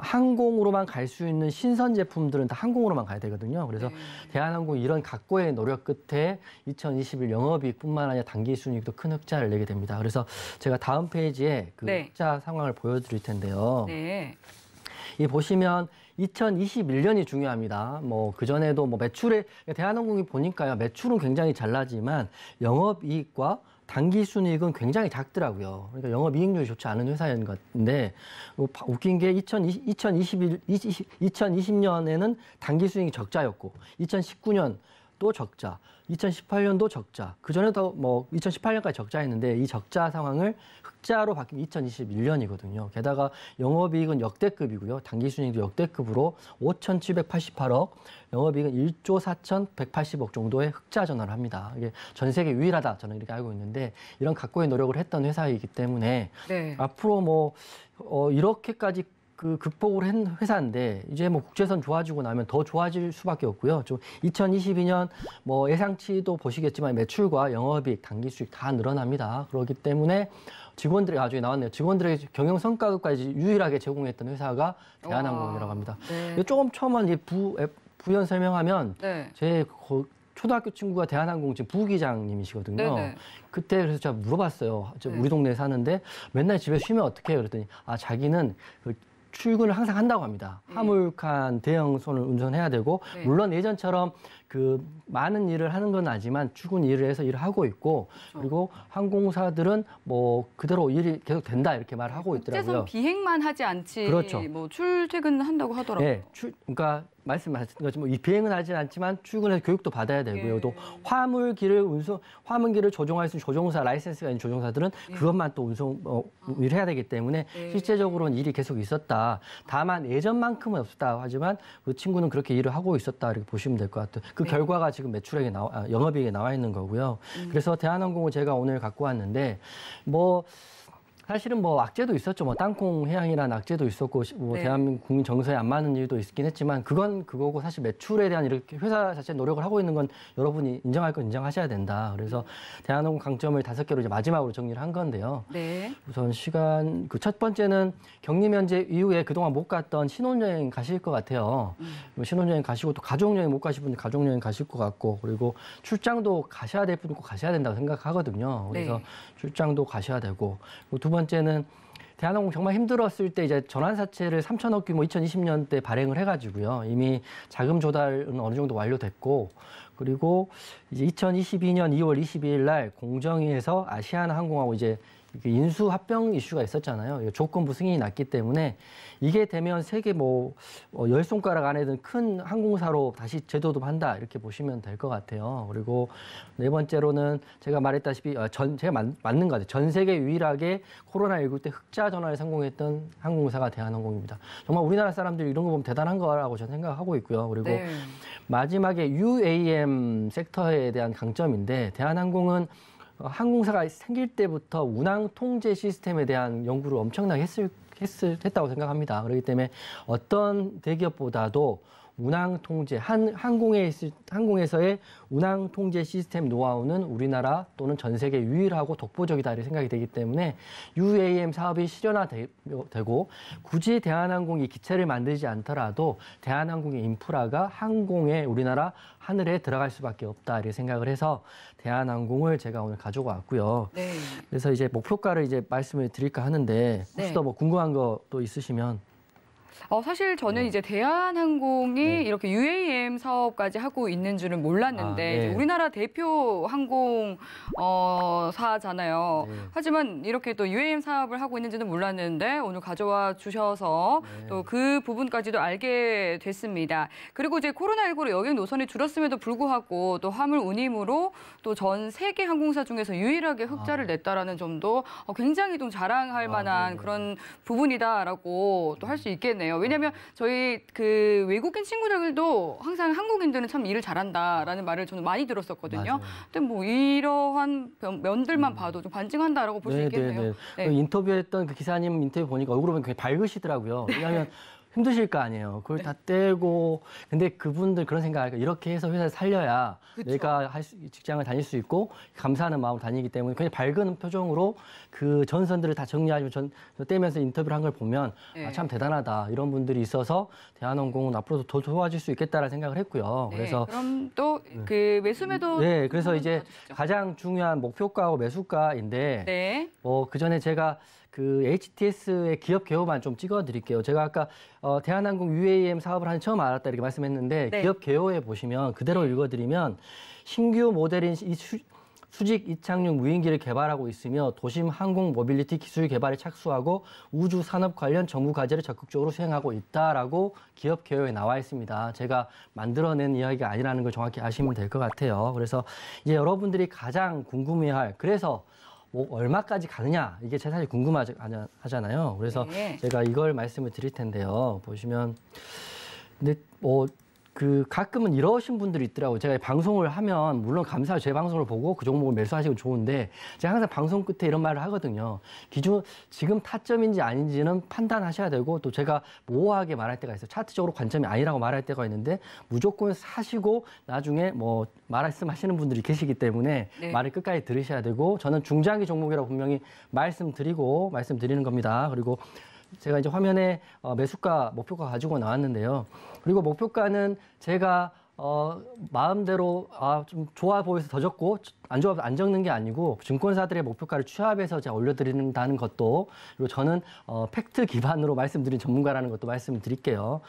항공으로만 갈 수 있는 신선 제품들은 다 항공으로만 가야 되거든요. 그래서 대한항공이 이런 각고의 노력 끝에 2021 영업이익뿐만 아니라 단기 순이익도 큰 흑자를 내게 됩니다. 그래서 제가 다음 페이지에 그 흑자 상황을 보여드릴 텐데요. 네. 이 보시면 2021년이 중요합니다. 그전에도 매출에, 대한항공이 보니까요, 매출은 굉장히 잘 나지만 영업이익과 단기 순이익은 굉장히 작더라고요. 그러니까 영업이익률이 좋지 않은 회사인 것 같은데, 웃긴 게 2020년에는 단기 순이익이 적자였고, 2019년 또 적자, 2018년도 적자, 그전에도 2018년까지 적자였는데 이 적자 상황을 흑자로 바뀐 2021년이거든요. 게다가 영업이익은 역대급이고요. 단기순이익도 역대급으로 5,788억, 영업이익은 1조 4,180억 정도의 흑자 전환을 합니다. 이게 전 세계 유일하다, 저는 이렇게 알고 있는데 이런 각고의 노력을 했던 회사이기 때문에 앞으로 이렇게까지 극복을 한 회사인데 이제 국제선 좋아지고 나면 더 좋아질 수밖에 없고요. 좀 2022년 예상치도 보시겠지만 매출과 영업이익, 단기 수익 다 늘어납니다. 그렇기 때문에 직원들이 나중에 나왔네요. 직원들에게 경영 성과급까지 유일하게 제공했던 회사가 대한항공이라고 합니다. 조금 처음만 부연 설명하면 제 초등학교 친구가 대한항공 지금 부기장님이시거든요. 네네. 그때 그래서 제가 물어봤어요. 우리 동네에 사는데 맨날 집에 쉬면 어떻게 해요? 그랬더니 자기는 그 출근을 항상 한다고 합니다. 화물칸 대형선을 운전해야 되고 네. 물론 예전처럼 그 많은 일을 하는 건 아니지만 출근 일을 해서 일을 하고 있고 그렇죠. 그리고 항공사들은 뭐 그대로 일이 계속 된다 이렇게 말하고 국제선 있더라고요. 비행만 하지 않지 그렇죠. 뭐 출퇴근 한다고 하더라고요. 네, 그러니까 말씀하신 것처럼 이 비행은 하진 않지만 출근해서 교육도 받아야 되고요. 예. 또 화물기를 조종할 수 있는 조종사 라이센스가 있는 조종사들은 그것만 또 일해야 되기 때문에 실제적으로는 일이 계속 있었다. 다만 예전만큼은 없었다 하지만 그 친구는 그렇게 일을 하고 있었다 이렇게 보시면 될 것 같아요. 그 결과가 지금 매출액에 영업이익에 나와 있는 거고요. 그래서 대한항공을 제가 오늘 갖고 왔는데 사실은 악재도 있었죠. 땅콩 해양이라는 악재도 있었고, 네. 대한민국 국민 정서에 안 맞는 일도 있긴 했지만, 그건 그거고, 사실 매출에 대한 이렇게 회사 자체 노력을 하고 있는 건 여러분이 인정할 건 인정하셔야 된다. 그래서 대한항공 강점을 5개로 이제 마지막으로 정리를 한 건데요. 네. 우선 첫 번째는 격리 면제 이후에 그동안 못 갔던 신혼여행 가실 것 같아요. 신혼여행 가시고 또 가족여행 못 가실 분들 가족여행 가실 것 같고, 그리고 출장도 가셔야 될 분은 꼭 가셔야 된다고 생각하거든요. 그래서 네. 출장도 가셔야 되고, 두 번째는 대한항공 정말 힘들었을 때 이제 전환사채를 3천억 규모 2020년 때 발행을 해가지고요. 이미 자금 조달은 어느 정도 완료됐고, 그리고 이제 2022년 2월 22일 날 공정위에서 아시아나항공하고 이제 인수 합병 이슈가 있었잖아요. 조건부 승인이 났기 때문에 이게 되면 세계 10손가락 안에 든 큰 항공사로 다시 재도입한다 이렇게 보시면 될 것 같아요. 그리고 네 번째로는 제가 말했다시피 제가 맞는 것 같아요. 전 세계 유일하게 코로나19 때 흑자 전환에 성공했던 항공사가 대한항공입니다. 정말 우리나라 사람들이 이런 거 보면 대단한 거라고 저는 생각하고 있고요. 그리고 네. 마지막에 UAM 섹터에 대한 강점인데 대한항공은 항공사가 생길 때부터 운항 통제 시스템에 대한 연구를 엄청나게 했다고 생각합니다. 그렇기 때문에 어떤 대기업보다도 운항 통제, 항공에서의 운항 통제 시스템 노하우는 우리나라 또는 전 세계 유일하고 독보적이다 이렇게 생각이 되기 때문에 UAM 사업이 실현화되고 굳이 대한항공이 기체를 만들지 않더라도 대한항공의 인프라가 우리나라 하늘에 들어갈 수밖에 없다 이렇게 생각을 해서 대한항공을 제가 오늘 가지고 왔고요. 네. 그래서 이제 목표가를 이제 말씀을 드릴까 하는데 혹시 더 궁금한 거 또 있으시면. 사실 저는 이제 대한항공이 이렇게 UAM 사업까지 하고 있는 줄은 몰랐는데 이제 우리나라 대표 항공사잖아요. 하지만 이렇게 또 UAM 사업을 하고 있는지는 몰랐는데 오늘 가져와 주셔서 또 그 부분까지도 알게 됐습니다. 그리고 이제 코로나19로 여객 노선이 줄었음에도 불구하고 또 화물 운임으로 또 전 세계 항공사 중에서 유일하게 흑자를 냈다라는 점도 굉장히 좀 자랑할 만한 그런 부분이다라고 또 할 수 있겠네요. 왜냐하면 저희 그 외국인 친구들도 항상 한국인들은 참 일을 잘한다라는 말을 저는 많이 들었었거든요. 맞아요. 근데 이러한 면들만 봐도 좀 반증한다라고 볼 수 있겠네요. 그 인터뷰했던 그 기사님 인터뷰 보니까 얼굴 보면 굉장히 밝으시더라고요. 왜냐하면 힘드실 거 아니에요. 그걸 다 떼고. 근데 그분들 그런 생각할까 이렇게 해서 회사를 살려야 그쵸. 내가 직장을 다닐 수 있고 감사하는 마음으로 다니기 때문에 굉장히 밝은 표정으로 그 전선들을 다 정리하시고 떼면서 인터뷰를 한 걸 보면 참 대단하다. 이런 분들이 있어서 대한항공은 앞으로도 더 좋아질 수 있겠다라는 생각을 했고요. 그래서 그럼 또 그 매수매도 그래서 이제 가장 중요한 목표가하고 매수가인데 그 전에 제가 그 HTS의 기업 개요만 좀 찍어드릴게요. 제가 아까 대한항공 UAM 사업을 하는 처음 알았다 이렇게 말씀했는데 기업 개요에 보시면 그대로 읽어드리면 신규 모델인 수직 이착륙 무인기를 개발하고 있으며 도심 항공 모빌리티 기술 개발에 착수하고 우주 산업 관련 정부 과제를 적극적으로 수행하고 있다라고 기업 개요에 나와 있습니다. 제가 만들어낸 이야기가 아니라는 걸 정확히 아시면 될 것 같아요. 그래서 이제 여러분들이 가장 궁금해할 그래서 얼마까지 가느냐 이게 사실 궁금하잖아요. 그래서 제가 이걸 말씀을 드릴 텐데요. 보시면 근데 가끔은 이러신 분들이 있더라고요. 제가 방송을 하면 물론 감사하고 제 방송을 보고 그 종목을 매수하시고 좋은데 제가 항상 방송 끝에 이런 말을 하거든요. 지금 타점인지 아닌지는 판단하셔야 되고 또 제가 모호하게 말할 때가 있어요. 차트적으로 관점이 아니라고 말할 때가 있는데 무조건 사시고 나중에 말씀하시는 분들이 계시기 때문에 말을 끝까지 들으셔야 되고 저는 중장기 종목이라고 분명히 말씀드리는 겁니다. 그리고 제가 이제 화면에 매수가, 목표가 가지고 나왔는데요. 그리고 목표가는 제가 마음대로 좀 좋아 보여서 더 적고 안 좋아서 안 적는 게 아니고 증권사들의 목표가를 취합해서 제가 올려드린다는 것도, 그리고 저는 팩트 기반으로 말씀드린 전문가라는 것도 말씀드릴게요.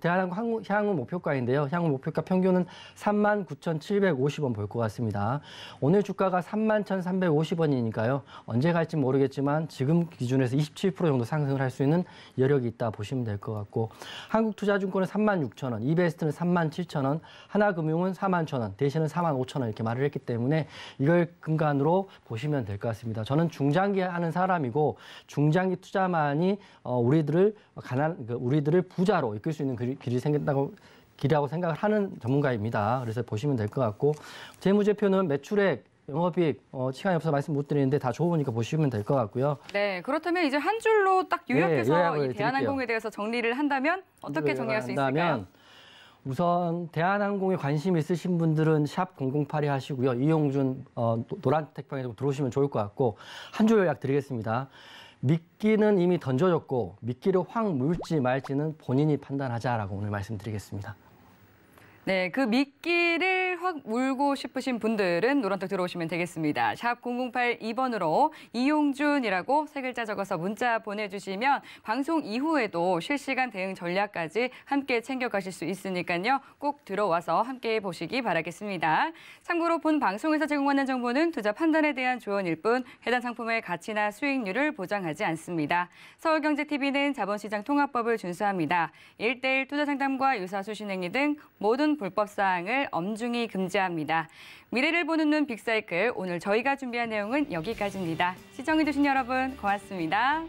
대한항공 향후 목표가인데요. 향후 목표가 평균은 39,750원 볼 것 같습니다. 오늘 주가가 31,350원이니까요. 언제 갈지 모르겠지만 지금 기준에서 27% 정도 상승을 할 수 있는 여력이 있다 보시면 될 것 같고, 한국투자증권은 36,000원, 이베스트는 37,000원, 하나금융은 41,000원, 대신은 45,000원 이렇게 말을 했기 때문에 이걸 근간으로 보시면 될 것 같습니다. 저는 중장기 하는 사람이고 중장기 투자만이 우리들을 부자로 이끌 수 있는 길이 길이라고 생각을 하는 전문가입니다. 그래서 보시면 될 것 같고, 재무제표는 매출액, 영업이익, 시간이 없어서 말씀 못 드리는데 다 좋으니까 보시면 될 것 같고요. 네, 그렇다면 이제 한 줄로 딱 요약해서 요약을 이 대한항공에 대해서 정리를 한다면 어떻게 정리할 수 있을까요? 우선 대한항공에 관심 있으신 분들은 샵 0082 하시고요. 이용준 노란 택방에 들어오시면 좋을 것 같고, 한 줄 요약 드리겠습니다. 미끼는 이미 던져졌고 미끼를 확 물지 말지는 본인이 판단하자라고 오늘 말씀드리겠습니다. 네, 그 미끼를 확 물고 싶으신 분들은 노란톡 들어오시면 되겠습니다. 샵 0082번으로 이용준이라고 3글자 적어서 문자 보내주시면 방송 이후에도 실시간 대응 전략까지 함께 챙겨가실 수 있으니까요. 꼭 들어와서 함께 보시기 바라겠습니다. 참고로 본 방송에서 제공하는 정보는 투자 판단에 대한 조언일 뿐 해당 상품의 가치나 수익률을 보장하지 않습니다. 서울경제TV는 자본시장 통합법을 준수합니다. 1:1 투자상담과 유사수신행위 등 모든 불법 사항을 엄중히 금지합니다. 미래를 보는 눈 빅사이클, 오늘 저희가 준비한 내용은 여기까지입니다. 시청해주신 여러분 고맙습니다.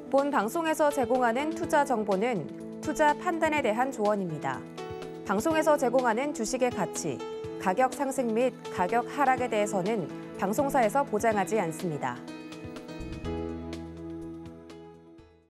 본 방송에서 제공하는 투자 정보는 투자 판단에 대한 조언입니다. 방송에서 제공하는 주식의 가치, 가격 상승 및 가격 하락에 대해서는 방송사에서 보장하지 않습니다.